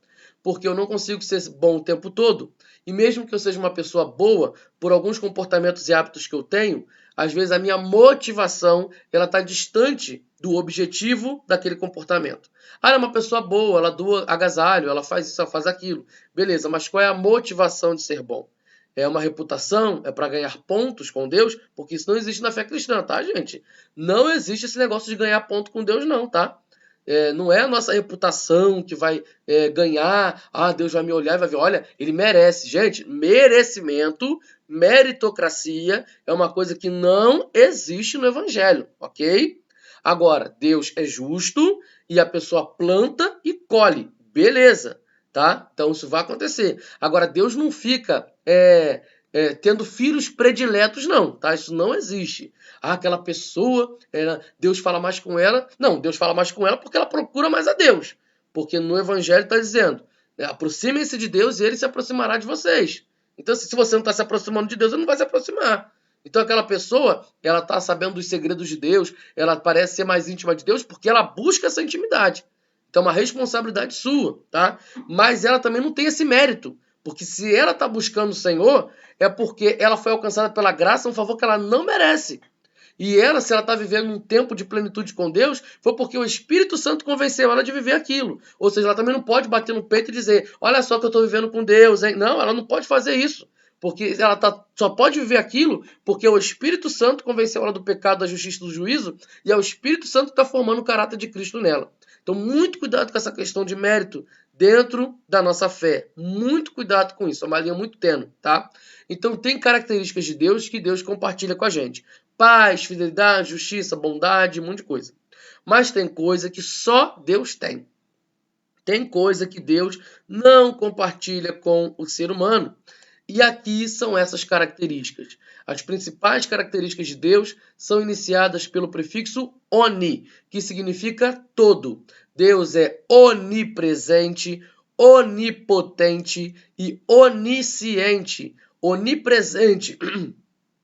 porque eu não consigo ser bom o tempo todo. E mesmo que eu seja uma pessoa boa, por alguns comportamentos e hábitos que eu tenho, às vezes a minha motivação ela está distante do objetivo daquele comportamento. Ah, ela é uma pessoa boa, ela doa agasalho, ela faz isso, ela faz aquilo. Beleza, mas qual é a motivação de ser bom? É uma reputação? É para ganhar pontos com Deus? Porque isso não existe na fé cristã, tá, gente? Não existe esse negócio de ganhar ponto com Deus, não, tá? Não é a nossa reputação que vai ganhar. Ah, Deus vai me olhar e vai ver. Olha, ele merece. Gente, merecimento, meritocracia é uma coisa que não existe no Evangelho, ok? Agora, Deus é justo e a pessoa planta e colhe. Beleza, tá? Então isso vai acontecer. Agora, Deus não fica tendo filhos prediletos, não, tá? Isso não existe. Ah, aquela pessoa, Deus fala mais com ela. Não, Deus fala mais com ela porque ela procura mais a Deus. Porque no Evangelho está dizendo, aproximem-se de Deus e Ele se aproximará de vocês. Então, se você não está se aproximando de Deus, Ele não vai se aproximar. Então, aquela pessoa, ela está sabendo dos segredos de Deus, ela parece ser mais íntima de Deus porque ela busca essa intimidade. Então, é uma responsabilidade sua, tá? Mas ela também não tem esse mérito. Porque se ela está buscando o Senhor, é porque ela foi alcançada pela graça, um favor que ela não merece. E ela, se ela está vivendo um tempo de plenitude com Deus, foi porque o Espírito Santo convenceu ela de viver aquilo. Ou seja, ela também não pode bater no peito e dizer, olha só que eu estou vivendo com Deus, hein? Não, ela não pode fazer isso. Porque ela só pode viver aquilo porque o Espírito Santo convenceu ela do pecado, da justiça e do juízo, e é o Espírito Santo que está formando o caráter de Cristo nela. Então, muito cuidado com essa questão de mérito dentro da nossa fé. Muito cuidado com isso, é uma linha muito tênue, tá? Então, tem características de Deus que Deus compartilha com a gente. Paz, fidelidade, justiça, bondade, um monte de coisa. Mas tem coisa que só Deus tem. Tem coisa que Deus não compartilha com o ser humano. E aqui são essas características. As principais características de Deus são iniciadas pelo prefixo oni, que significa todo. Deus é onipresente, onipotente e onisciente. Onipresente,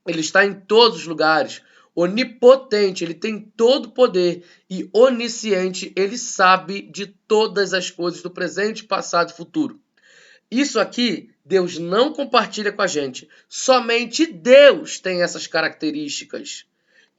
ele está em todos os lugares. Onipotente, ele tem todo o poder. E onisciente, ele sabe de todas as coisas do presente, passado e futuro. Isso aqui, Deus não compartilha com a gente. Somente Deus tem essas características.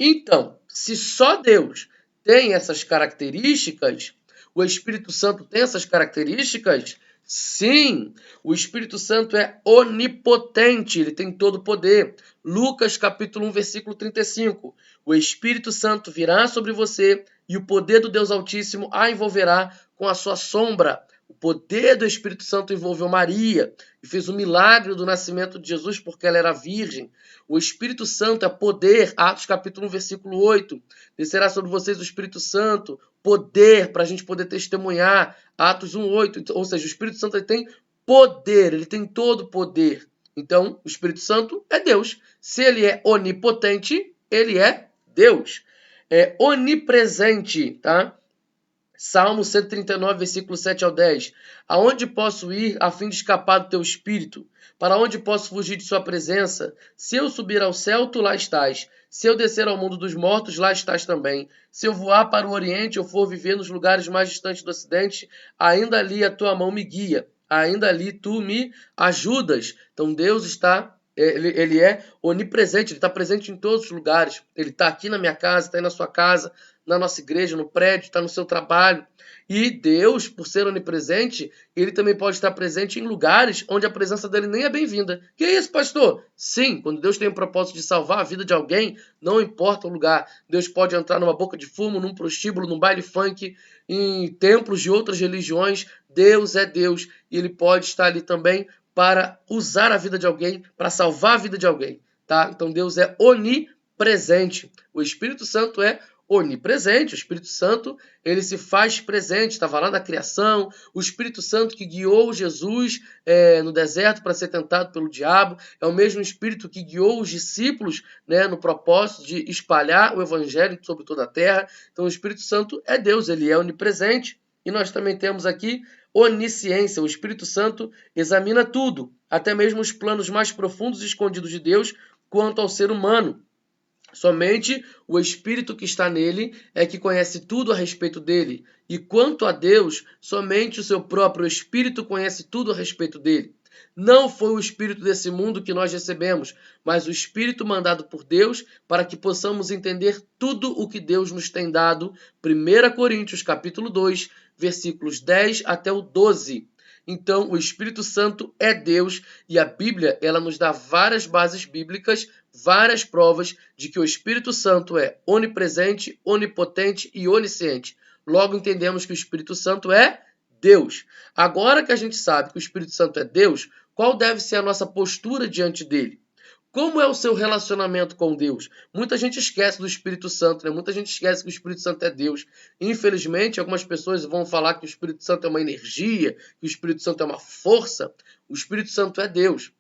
Então, se só Deus tem essas características, o Espírito Santo tem essas características? Sim, o Espírito Santo é onipotente, ele tem todo o poder. Lucas capítulo 1, versículo 35. O Espírito Santo virá sobre você e o poder do Deus Altíssimo a envolverá com a sua sombra. O poder do Espírito Santo envolveu Maria e fez o milagre do nascimento de Jesus porque ela era virgem. O Espírito Santo é poder, Atos capítulo 1, versículo 8. Descerá sobre vocês o Espírito Santo, poder para a gente poder testemunhar, Atos 1, 8. Ou seja, o Espírito Santo ele tem poder, ele tem todo o poder. Então, o Espírito Santo é Deus. Se ele é onipotente, ele é Deus. É onipresente, tá? Salmo 139, versículo 7 ao 10. Aonde posso ir a fim de escapar do teu espírito? Para onde posso fugir de sua presença? Se eu subir ao céu, tu lá estás. Se eu descer ao mundo dos mortos, lá estás também. Se eu voar para o oriente ou for viver nos lugares mais distantes do ocidente, ainda ali a tua mão me guia. Ainda ali tu me ajudas. Então Deus está... Ele é onipresente, ele está presente em todos os lugares. Ele está aqui na minha casa, está aí na sua casa, na nossa igreja, no prédio, está no seu trabalho. E Deus, por ser onipresente, ele também pode estar presente em lugares onde a presença dele nem é bem-vinda. Que é isso, pastor? Sim, quando Deus tem o propósito de salvar a vida de alguém, não importa o lugar. Deus pode entrar numa boca de fumo, num prostíbulo, num baile funk, em templos de outras religiões. Deus é Deus e ele pode estar ali também para usar a vida de alguém, para salvar a vida de alguém, tá? Então Deus é onipresente. O Espírito Santo é onipresente. O Espírito Santo, ele se faz presente, estava lá na criação. O Espírito Santo que guiou Jesus no deserto para ser tentado pelo diabo, é o mesmo Espírito que guiou os discípulos, né, no propósito de espalhar o evangelho sobre toda a terra. Então o Espírito Santo é Deus, ele é onipresente. E nós também temos aqui onisciência. O Espírito Santo examina tudo, até mesmo os planos mais profundos e escondidos de Deus quanto ao ser humano. Somente o Espírito que está nele é que conhece tudo a respeito dele. E quanto a Deus, somente o seu próprio Espírito conhece tudo a respeito dele. Não foi o Espírito desse mundo que nós recebemos, mas o Espírito mandado por Deus para que possamos entender tudo o que Deus nos tem dado. 1 Coríntios, capítulo 2, versículos 10 até o 12. Então, o Espírito Santo é Deus e a Bíblia, ela nos dá várias bases bíblicas, várias provas de que o Espírito Santo é onipresente, onipotente e onisciente. Logo, entendemos que o Espírito Santo é Deus. Agora que a gente sabe que o Espírito Santo é Deus, qual deve ser a nossa postura diante dele? Como é o seu relacionamento com Deus? Muita gente esquece do Espírito Santo, né? Muita gente esquece que o Espírito Santo é Deus. Infelizmente, algumas pessoas vão falar que o Espírito Santo é uma energia, que o Espírito Santo é uma força. O Espírito Santo é Deus.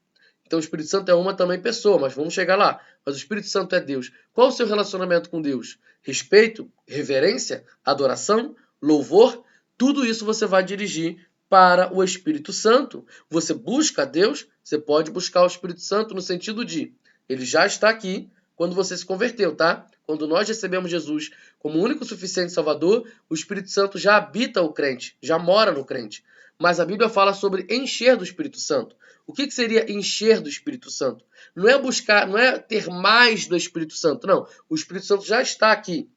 Então, o Espírito Santo é uma também pessoa, mas vamos chegar lá. Mas o Espírito Santo é Deus. Qual o seu relacionamento com Deus? Respeito, reverência, adoração, louvor? Tudo isso você vai dirigir para o Espírito Santo. Você busca a Deus, você pode buscar o Espírito Santo no sentido de ele já está aqui quando você se converteu, tá? Quando nós recebemos Jesus como único e suficiente Salvador, o Espírito Santo já habita o crente, já mora no crente. Mas a Bíblia fala sobre encher do Espírito Santo. O que seria encher do Espírito Santo? Não é buscar, não é ter mais do Espírito Santo, não. O Espírito Santo já está aqui.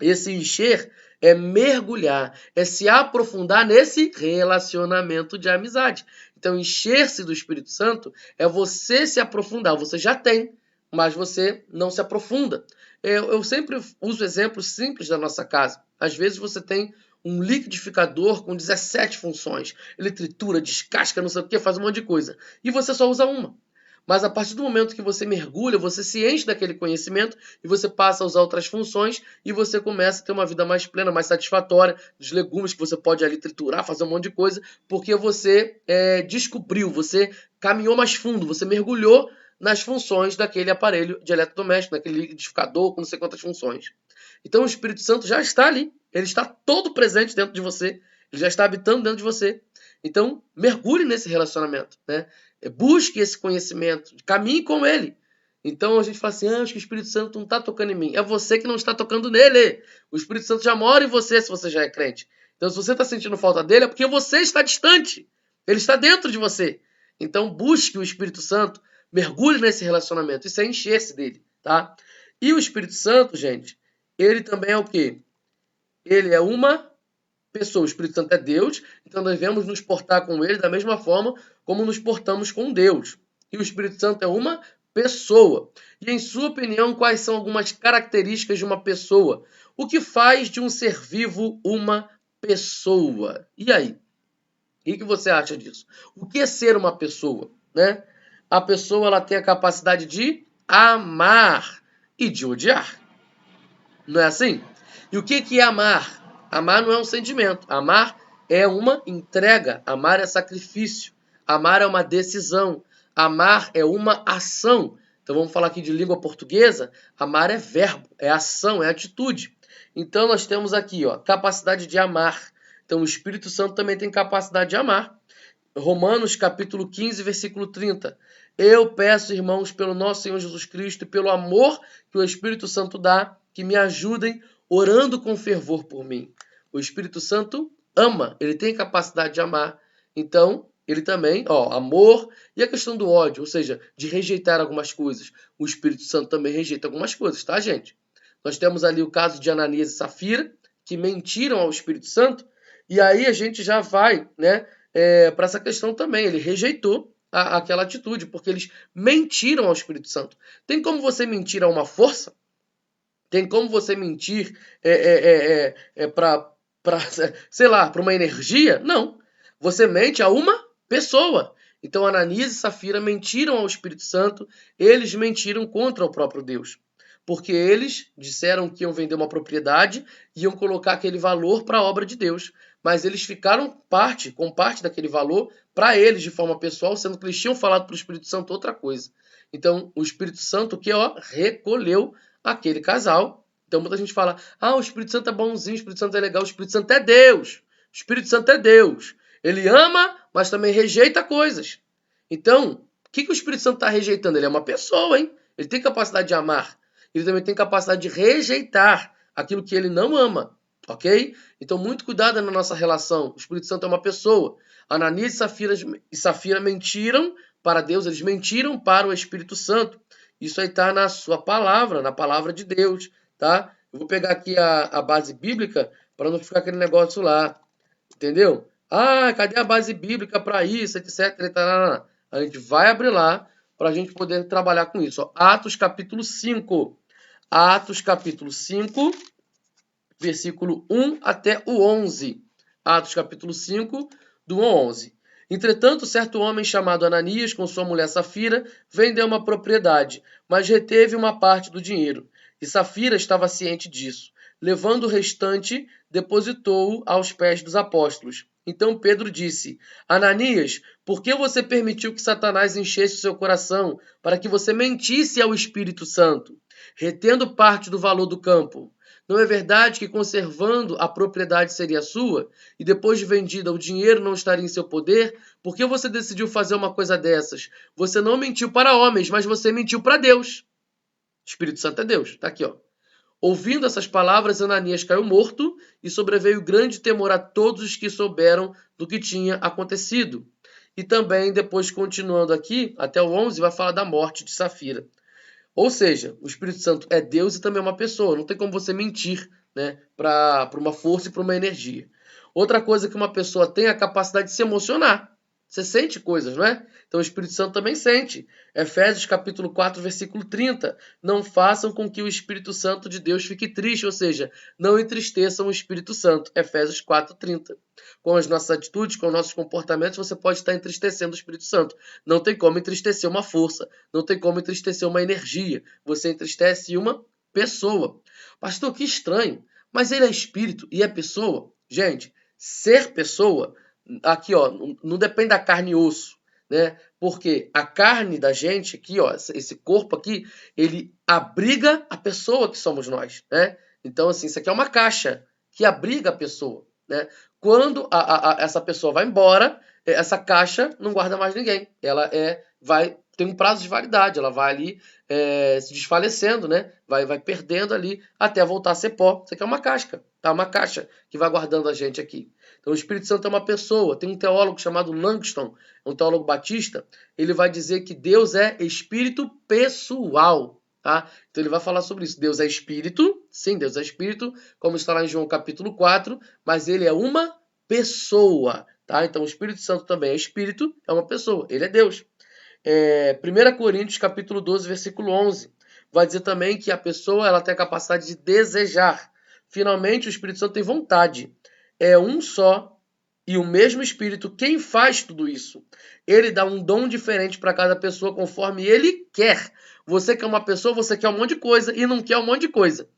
Esse encher é mergulhar, é se aprofundar nesse relacionamento de amizade. Então, encher-se do Espírito Santo é você se aprofundar. Você já tem, mas você não se aprofunda. Eu sempre uso exemplos simples da nossa casa. Às vezes você tem um liquidificador com 17 funções. Ele tritura, descasca, não sei o que, faz um monte de coisa. E você só usa uma. Mas a partir do momento que você mergulha, você se enche daquele conhecimento e você passa a usar outras funções e você começa a ter uma vida mais plena, mais satisfatória, dos legumes que você pode ali triturar, fazer um monte de coisa, porque você descobriu, você caminhou mais fundo, você mergulhou nas funções daquele aparelho de eletrodoméstico, daquele liquidificador com não sei quantas funções. Então o Espírito Santo já está ali, ele está todo presente dentro de você, ele já está habitando dentro de você. Então mergulhe nesse relacionamento, né? Busque esse conhecimento, caminhe com ele. Então a gente fala assim, acho que o Espírito Santo não está tocando em mim. É você que não está tocando nele. O Espírito Santo já mora em você se você já é crente. Então se você está sentindo falta dele é porque você está distante. Ele está dentro de você. Então busque o Espírito Santo, mergulhe nesse relacionamento. Isso é encher-se dele, tá? E o Espírito Santo, gente, ele também é o quê? Ele é uma pessoa. O Espírito Santo é Deus, então nós devemos nos portar com ele da mesma forma como nos portamos com Deus. E o Espírito Santo é uma pessoa. E em sua opinião, quais são algumas características de uma pessoa? O que faz de um ser vivo uma pessoa? E aí? O que você acha disso? O que é ser uma pessoa, né? A pessoa ela tem a capacidade de amar e de odiar. Não é assim? E o que é amar? Amar não é um sentimento. Amar é uma entrega. Amar é sacrifício. Amar é uma decisão. Amar é uma ação. Então vamos falar aqui de língua portuguesa. Amar é verbo, é ação, é atitude. Então nós temos aqui, ó, capacidade de amar. Então o Espírito Santo também tem capacidade de amar. Romanos capítulo 15, versículo 30. Eu peço, irmãos, pelo nosso Senhor Jesus Cristo e pelo amor que o Espírito Santo dá, que me ajudem orando com fervor por mim. O Espírito Santo ama, ele tem capacidade de amar. Então, ele também, amor e a questão do ódio, ou seja, de rejeitar algumas coisas. O Espírito Santo também rejeita algumas coisas, tá, gente? Nós temos ali o caso de Ananias e Safira, que mentiram ao Espírito Santo, e aí a gente já vai, né, para essa questão também. Ele rejeitou aquela atitude, porque eles mentiram ao Espírito Santo. Tem como você mentir a uma força? Tem como você mentir para uma energia? Não. Você mente a uma pessoa. Então, Ananias e Safira mentiram ao Espírito Santo, eles mentiram contra o próprio Deus. Porque eles disseram que iam vender uma propriedade e iam colocar aquele valor para a obra de Deus. Mas eles ficaram com parte daquele valor para eles de forma pessoal, sendo que eles tinham falado para o Espírito Santo outra coisa. Então, o Espírito Santo que recolheu aquele casal. Então, muita gente fala, o Espírito Santo é bonzinho, o Espírito Santo é legal. O Espírito Santo é Deus. O Espírito Santo é Deus. Ele ama, mas também rejeita coisas. Então, o que o Espírito Santo está rejeitando? Ele é uma pessoa, hein? Ele tem capacidade de amar. Ele também tem capacidade de rejeitar aquilo que ele não ama. Ok? Então, muito cuidado na nossa relação. O Espírito Santo é uma pessoa. Ananias e Safira mentiram para Deus, eles mentiram para o Espírito Santo. Isso aí está na sua palavra, na palavra de Deus, tá? Eu vou pegar aqui a base bíblica para não ficar aquele negócio lá, entendeu? Cadê a base bíblica para isso, etc. A gente vai abrir lá para a gente poder trabalhar com isso. Atos capítulo 5. Atos capítulo 5, versículo 1 até o 11. Atos capítulo 5, do 1 ao 11. Entretanto, certo homem chamado Ananias, com sua mulher Safira, vendeu uma propriedade, mas reteve uma parte do dinheiro. E Safira estava ciente disso. Levando o restante, depositou-o aos pés dos apóstolos. Então Pedro disse, Ananias, por que você permitiu que Satanás enchesse o seu coração para que você mentisse ao Espírito Santo, retendo parte do valor do campo? Não é verdade que conservando a propriedade seria sua e depois de vendida o dinheiro não estaria em seu poder? Por que você decidiu fazer uma coisa dessas? Você não mentiu para homens, mas você mentiu para Deus. Espírito Santo é Deus. Está aqui, ó. Ouvindo essas palavras, Ananias caiu morto e sobreveio grande temor a todos os que souberam do que tinha acontecido. E também, depois continuando aqui, até o 11, vai falar da morte de Safira. Ou seja, o Espírito Santo é Deus e também é uma pessoa. Não tem como você mentir, né, para uma força e para uma energia. Outra coisa que uma pessoa tem é a capacidade de se emocionar. Você sente coisas, não é? Então o Espírito Santo também sente. Efésios capítulo 4, versículo 30. Não façam com que o Espírito Santo de Deus fique triste, ou seja, não entristeçam o Espírito Santo. Efésios 4, 30. Com as nossas atitudes, com os nossos comportamentos, você pode estar entristecendo o Espírito Santo. Não tem como entristecer uma força, não tem como entristecer uma energia. Você entristece uma pessoa. Pastor, que estranho. Mas ele é espírito e é pessoa? Gente, ser pessoa, aqui ó, não depende da carne e osso, né? Porque a carne da gente aqui, ó, esse corpo aqui, ele abriga a pessoa que somos nós, né? Então, assim, isso aqui é uma caixa que abriga a pessoa, né? Quando essa pessoa vai embora, essa caixa não guarda mais ninguém. Ela tem um prazo de validade, ela vai ali se desfalecendo, né? Vai perdendo ali até voltar a ser pó. Isso aqui é uma casca, tá? Uma caixa que vai guardando a gente aqui. Então o Espírito Santo é uma pessoa. Tem um teólogo chamado Langston, um teólogo batista, ele vai dizer que Deus é espírito pessoal. Tá? Então ele vai falar sobre isso. Deus é espírito, sim, Deus é espírito, como está lá em João capítulo 4, mas ele é uma pessoa. Tá? Então o Espírito Santo também é espírito, é uma pessoa, ele é Deus. 1 Coríntios capítulo 12, versículo 11, vai dizer também que a pessoa ela tem a capacidade de desejar. Finalmente o Espírito Santo tem vontade. É um só e o mesmo Espírito quem faz tudo isso. Ele dá um dom diferente para cada pessoa conforme ele quer. Você quer uma pessoa, você quer um monte de coisa e não quer um monte de coisa.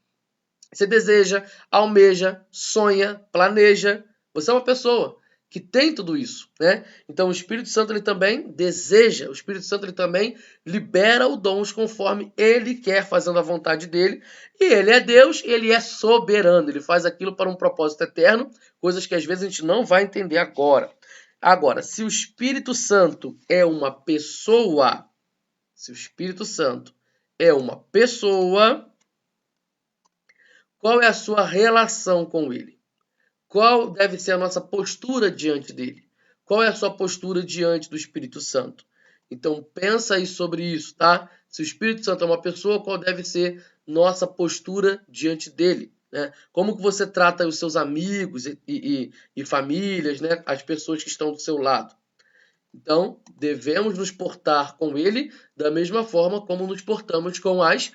Você deseja, almeja, sonha, planeja. Você é uma pessoa que tem tudo isso, né? Então o Espírito Santo ele também deseja, o Espírito Santo ele também libera os dons conforme ele quer, fazendo a vontade dele. E ele é Deus, ele é soberano, ele faz aquilo para um propósito eterno, coisas que às vezes a gente não vai entender agora. Agora, se o Espírito Santo é uma pessoa, qual é a sua relação com ele? Qual deve ser a nossa postura diante dele? Qual é a sua postura diante do Espírito Santo? Então, pensa aí sobre isso, tá? Se o Espírito Santo é uma pessoa, qual deve ser nossa postura diante dele? Né? Como que você trata os seus amigos e famílias, né? As pessoas que estão do seu lado? Então, devemos nos portar com ele da mesma forma como nos portamos com as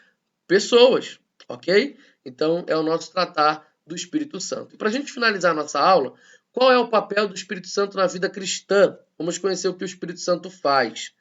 pessoas, ok? Então, é o nosso tratar do Espírito Santo. E para a gente finalizar a nossa aula, qual é o papel do Espírito Santo na vida cristã? Vamos conhecer o que o Espírito Santo faz.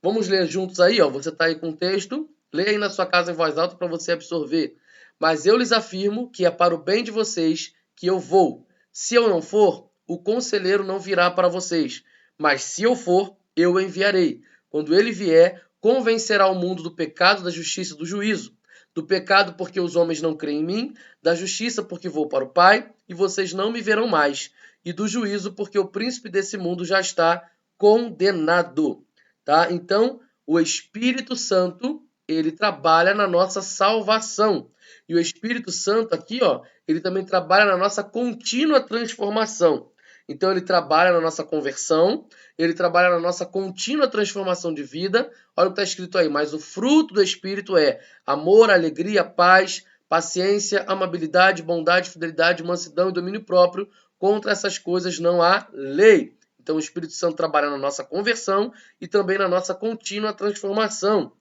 Vamos ler juntos aí, ó. Você está aí com o texto. Leia aí na sua casa em voz alta para você absorver. Mas eu lhes afirmo que é para o bem de vocês que eu vou. Se eu não for, o conselheiro não virá para vocês. Mas se eu for, eu o enviarei. Quando ele vier, convencerá o mundo do pecado, da justiça e do juízo. Do pecado porque os homens não creem em mim, da justiça porque vou para o Pai e vocês não me verão mais, e do juízo porque o príncipe desse mundo já está condenado. Tá? Então, o Espírito Santo, ele trabalha na nossa salvação. E o Espírito Santo aqui, ó, ele também trabalha na nossa contínua transformação. Então ele trabalha na nossa conversão, ele trabalha na nossa contínua transformação de vida. Olha o que está escrito aí, mas o fruto do Espírito é amor, alegria, paz, paciência, amabilidade, bondade, fidelidade, mansidão e domínio próprio. Contra essas coisas não há lei. Então o Espírito Santo trabalha na nossa conversão e também na nossa contínua transformação.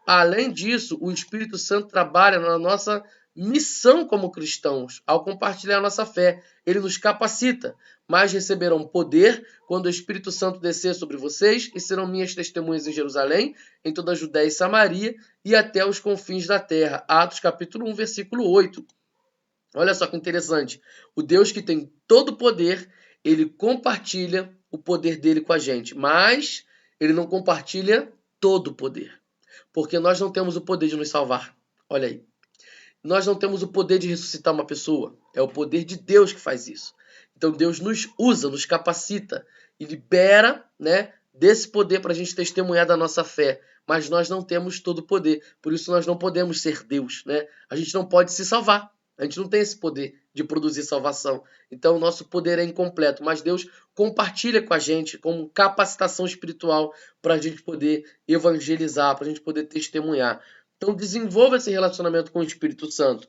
Além disso, o Espírito Santo trabalha na nossa missão como cristãos, ao compartilhar a nossa fé. Ele nos capacita, mas receberão poder quando o Espírito Santo descer sobre vocês e serão minhas testemunhas em Jerusalém, em toda a Judéia e Samaria e até os confins da terra. Atos capítulo 1, versículo 8. Olha só que interessante. O Deus que tem todo o poder, ele compartilha o poder dele com a gente, mas ele não compartilha todo o poder. Porque nós não temos o poder de nos salvar. Olha aí. Nós não temos o poder de ressuscitar uma pessoa. É o poder de Deus que faz isso. Então Deus nos usa, nos capacita e libera, né, desse poder para a gente testemunhar da nossa fé. Mas nós não temos todo o poder. Por isso nós não podemos ser Deus, né? A gente não pode se salvar. A gente não tem esse poder de produzir salvação. Então o nosso poder é incompleto. Mas Deus compartilha com a gente como capacitação espiritual para a gente poder evangelizar, para a gente poder testemunhar. Então desenvolva esse relacionamento com o Espírito Santo.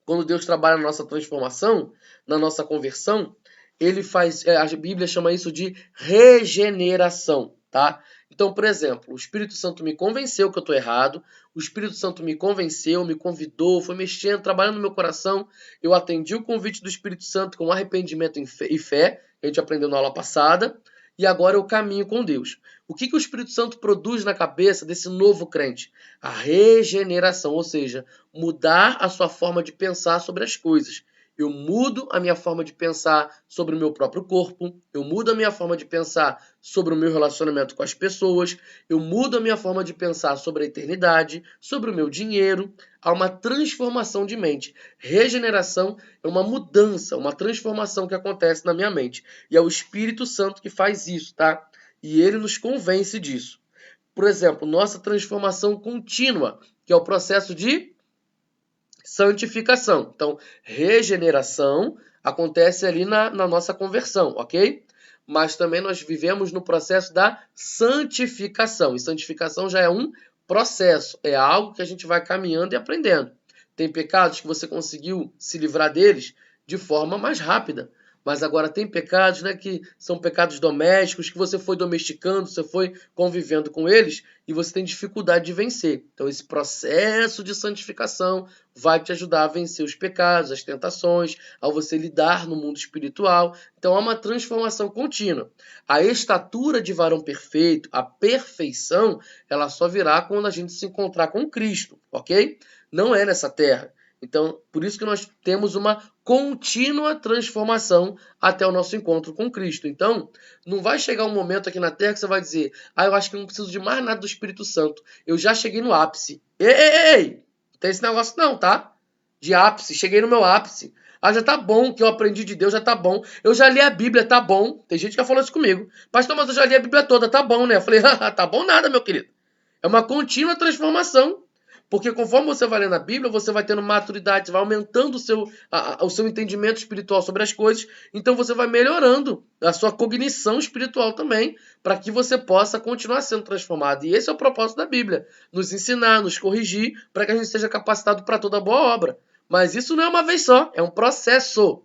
Quando Deus trabalha na nossa transformação, na nossa conversão, ele faz, a Bíblia chama isso de regeneração, tá? Então, por exemplo, o Espírito Santo me convenceu que eu estou errado, o Espírito Santo me convenceu, me convidou, foi mexendo, trabalhando no meu coração, eu atendi o convite do Espírito Santo com arrependimento e fé, que a gente aprendeu na aula passada, e agora eu caminho com Deus. O que o Espírito Santo produz na cabeça desse novo crente? A regeneração, ou seja, mudar a sua forma de pensar sobre as coisas. Eu mudo a minha forma de pensar sobre o meu próprio corpo, eu mudo a minha forma de pensar sobre o meu relacionamento com as pessoas, eu mudo a minha forma de pensar sobre a eternidade, sobre o meu dinheiro. Há uma transformação de mente. Regeneração é uma mudança, uma transformação que acontece na minha mente. E é o Espírito Santo que faz isso, tá? E ele nos convence disso. Por exemplo, nossa transformação contínua, que é o processo de santificação. Então, regeneração acontece ali na nossa conversão, ok? Mas também nós vivemos no processo da santificação. E santificação já é um processo, é algo que a gente vai caminhando e aprendendo. Tem pecados que você conseguiu se livrar deles de forma mais rápida. Mas agora tem pecados, né, que são pecados domésticos, que você foi domesticando, você foi convivendo com eles e você tem dificuldade de vencer. Então esse processo de santificação vai te ajudar a vencer os pecados, as tentações, ao você lidar no mundo espiritual. Então há uma transformação contínua. A estatura de varão perfeito, a perfeição, ela só virá quando a gente se encontrar com Cristo, ok? Não é nessa terra. Então, por isso que nós temos uma contínua transformação até o nosso encontro com Cristo. Então, não vai chegar um momento aqui na Terra que você vai dizer: eu acho que não preciso de mais nada do Espírito Santo. Eu já cheguei no ápice. Ei! Não tem esse negócio não, tá? De ápice. Cheguei no meu ápice. Já tá bom, o que eu aprendi de Deus já tá bom. Eu já li a Bíblia, tá bom. Tem gente que já falou isso comigo. Pastor, mas eu já li a Bíblia toda, tá bom, né? Eu falei: tá bom nada, meu querido. É uma contínua transformação. Porque conforme você vai lendo a Bíblia, você vai tendo maturidade, você vai aumentando o seu entendimento espiritual sobre as coisas, então você vai melhorando a sua cognição espiritual também, para que você possa continuar sendo transformado. E esse é o propósito da Bíblia, nos ensinar, nos corrigir, para que a gente seja capacitado para toda boa obra. Mas isso não é uma vez só, é um processo,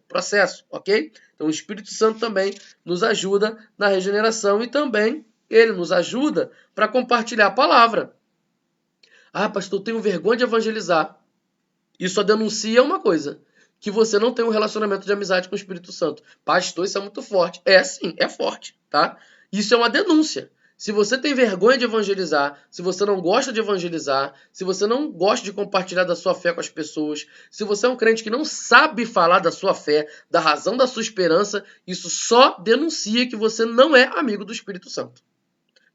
ok? Então o Espírito Santo também nos ajuda na regeneração e também ele nos ajuda para compartilhar a palavra. Pastor, eu tenho vergonha de evangelizar. Isso só denuncia uma coisa: que você não tem um relacionamento de amizade com o Espírito Santo. Pastor, isso é muito forte. É sim, é forte, tá? Isso é uma denúncia. Se você tem vergonha de evangelizar, se você não gosta de evangelizar, se você não gosta de compartilhar da sua fé com as pessoas, se você é um crente que não sabe falar da sua fé, da razão da sua esperança, isso só denuncia que você não é amigo do Espírito Santo.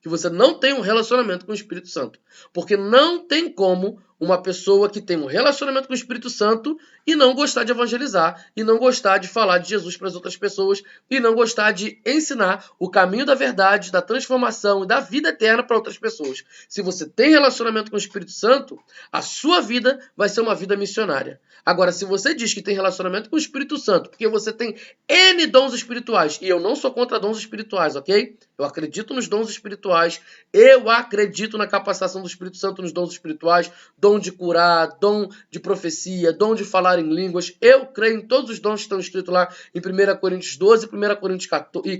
Que você não tem um relacionamento com o Espírito Santo. Porque não tem como uma pessoa que tem um relacionamento com o Espírito Santo e não gostar de evangelizar, e não gostar de falar de Jesus para as outras pessoas, e não gostar de ensinar o caminho da verdade, da transformação e da vida eterna para outras pessoas. Se você tem relacionamento com o Espírito Santo, a sua vida vai ser uma vida missionária. Agora, se você diz que tem relacionamento com o Espírito Santo, porque você tem N dons espirituais, e eu não sou contra dons espirituais, ok? Eu acredito nos dons espirituais, eu acredito na capacitação do Espírito Santo nos dons espirituais, dom de curar, dom de profecia, dom de falar em línguas. Eu creio em todos os dons que estão escritos lá em 1 Coríntios 12, 1 Coríntios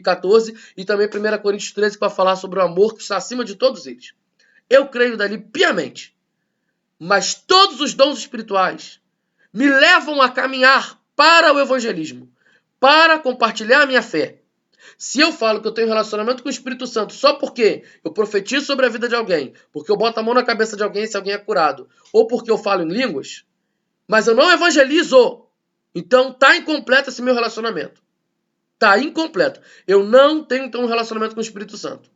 14 e também 1 Coríntios 13, para falar sobre o amor que está acima de todos eles. Eu creio dali piamente. Mas todos os dons espirituais me levam a caminhar para o evangelismo, para compartilhar a minha fé. Se eu falo que eu tenho relacionamento com o Espírito Santo só porque eu profetizo sobre a vida de alguém, porque eu boto a mão na cabeça de alguém se alguém é curado, ou porque eu falo em línguas, mas eu não evangelizo, então está incompleto esse meu relacionamento. Está incompleto. Eu não tenho então um relacionamento com o Espírito Santo.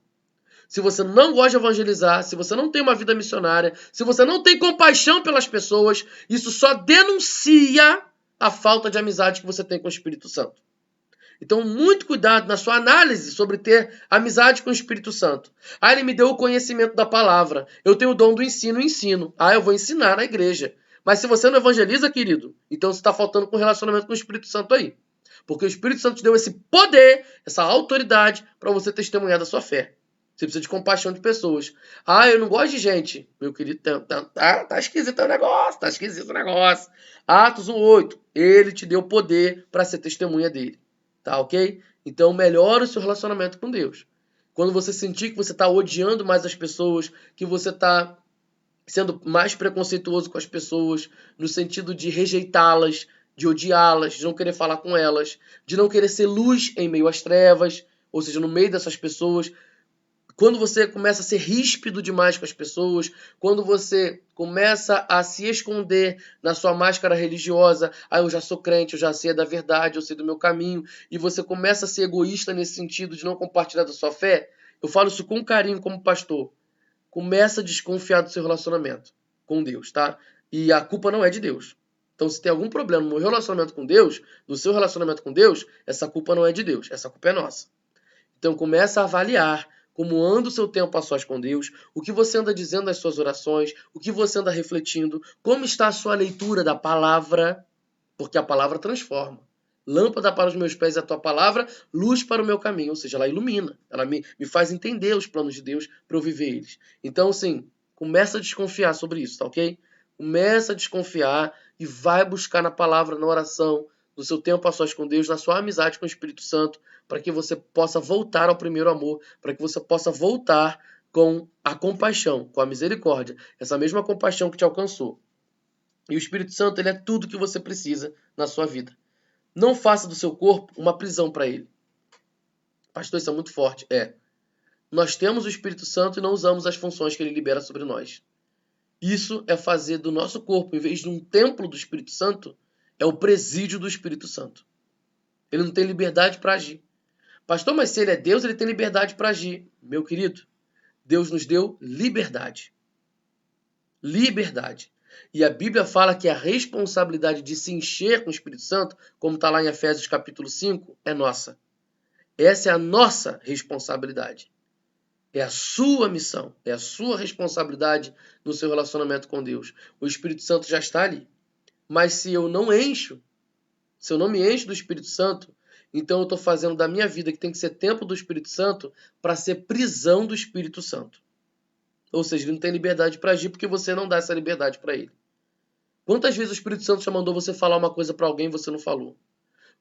Se você não gosta de evangelizar, se você não tem uma vida missionária, se você não tem compaixão pelas pessoas, isso só denuncia a falta de amizade que você tem com o Espírito Santo. Então, muito cuidado na sua análise sobre ter amizade com o Espírito Santo. Ah, ele me deu o conhecimento da palavra. Eu tenho o dom do ensino. Ah, eu vou ensinar na igreja. Mas se você não evangeliza, querido, então você está faltando com relacionamento com o Espírito Santo aí. Porque o Espírito Santo te deu esse poder, essa autoridade para você testemunhar da sua fé. Você precisa de compaixão de pessoas. Ah, eu não gosto de gente. Meu querido, tá esquisito o negócio, tá esquisito o negócio. Atos 1:8. Ele te deu poder para ser testemunha dele. Tá, ok? Então, melhore o seu relacionamento com Deus. Quando você sentir que você está odiando mais as pessoas, que você está sendo mais preconceituoso com as pessoas, no sentido de rejeitá-las, de odiá-las, de não querer falar com elas, de não querer ser luz em meio às trevas, ou seja, no meio dessas pessoas. Quando você começa a ser ríspido demais com as pessoas, quando você começa a se esconder na sua máscara religiosa, eu já sou crente, eu já sei da verdade, eu sei do meu caminho, e você começa a ser egoísta nesse sentido de não compartilhar da sua fé, eu falo isso com carinho como pastor. Começa a desconfiar do seu relacionamento com Deus, tá? E a culpa não é de Deus. Então, se tem algum problema no meu relacionamento com Deus, no seu relacionamento com Deus, essa culpa não é de Deus, essa culpa é nossa. Então, começa a avaliar como anda o seu tempo a sós com Deus, o que você anda dizendo nas suas orações, o que você anda refletindo, como está a sua leitura da palavra, porque a palavra transforma. Lâmpada para os meus pés é a tua palavra, luz para o meu caminho, ou seja, ela ilumina, ela me faz entender os planos de Deus para eu viver eles. Então, assim, começa a desconfiar sobre isso, tá ok? Começa a desconfiar e vai buscar na palavra, na oração, no seu tempo a sós com Deus, na sua amizade com o Espírito Santo, para que você possa voltar ao primeiro amor, para que você possa voltar com a compaixão, com a misericórdia, essa mesma compaixão que te alcançou. E o Espírito Santo, ele é tudo que você precisa na sua vida. Não faça do seu corpo uma prisão para ele. Pastor, isso é muito forte. Nós temos o Espírito Santo e não usamos as funções que ele libera sobre nós. Isso é fazer do nosso corpo, em vez de um templo do Espírito Santo, é o presídio do Espírito Santo. Ele não tem liberdade para agir. Pastor, mas se ele é Deus, ele tem liberdade para agir. Meu querido, Deus nos deu liberdade. Liberdade. E a Bíblia fala que a responsabilidade de se encher com o Espírito Santo, como está lá em Efésios capítulo 5, é nossa. Essa é a nossa responsabilidade. É a sua missão, é a sua responsabilidade no seu relacionamento com Deus. O Espírito Santo já está ali. Mas se eu não me encho do Espírito Santo, então eu estou fazendo da minha vida, que tem que ser templo do Espírito Santo, para ser prisão do Espírito Santo. Ou seja, ele não tem liberdade para agir porque você não dá essa liberdade para ele. Quantas vezes o Espírito Santo já mandou você falar uma coisa para alguém e você não falou?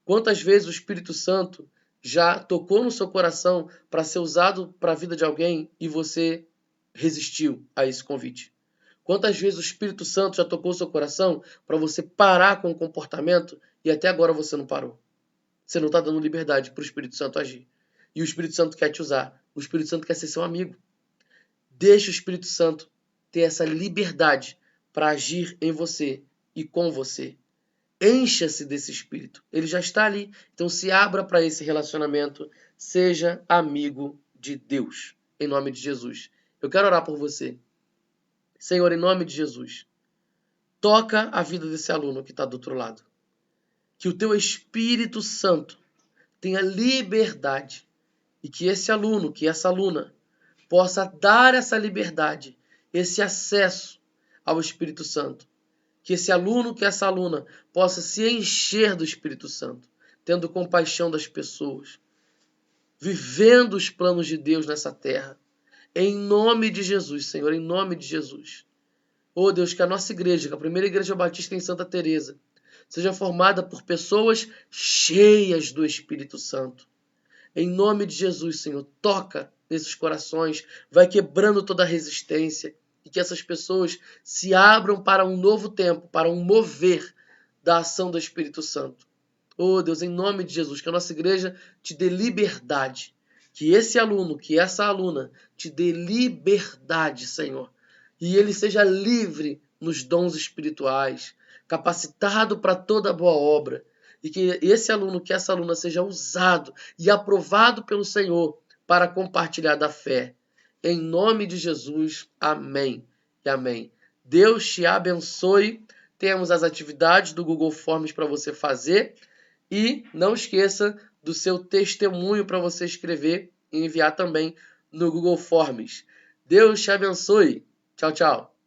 Quantas vezes o Espírito Santo já tocou no seu coração para ser usado para a vida de alguém e você resistiu a esse convite? Quantas vezes o Espírito Santo já tocou o seu coração para você parar com o comportamento e até agora você não parou? Você não está dando liberdade para o Espírito Santo agir. E o Espírito Santo quer te usar. O Espírito Santo quer ser seu amigo. Deixa o Espírito Santo ter essa liberdade para agir em você e com você. Encha-se desse Espírito. Ele já está ali. Então se abra para esse relacionamento. Seja amigo de Deus. Em nome de Jesus. Eu quero orar por você. Senhor, em nome de Jesus, toca a vida desse aluno que está do outro lado. Que o teu Espírito Santo tenha liberdade e que esse aluno, que essa aluna, possa dar essa liberdade, esse acesso ao Espírito Santo. Que esse aluno, que essa aluna, possa se encher do Espírito Santo, tendo compaixão das pessoas, vivendo os planos de Deus nessa terra. Em nome de Jesus, Senhor, em nome de Jesus. Oh Deus, que a nossa igreja, que a primeira igreja batista em Santa Teresa, seja formada por pessoas cheias do Espírito Santo. Em nome de Jesus, Senhor, toca nesses corações, vai quebrando toda a resistência e que essas pessoas se abram para um novo tempo, para um mover da ação do Espírito Santo. Oh Deus, em nome de Jesus, que a nossa igreja te dê liberdade, que esse aluno, que essa aluna te dê liberdade, Senhor, e ele seja livre nos dons espirituais, capacitado para toda boa obra, e que esse aluno, que essa aluna seja usado e aprovado pelo Senhor para compartilhar da fé. Em nome de Jesus, amém e amém. Deus te abençoe. Temos as atividades do Google Forms para você fazer e não esqueça do seu testemunho para você escrever e enviar também no Google Forms. Deus te abençoe. Tchau, tchau.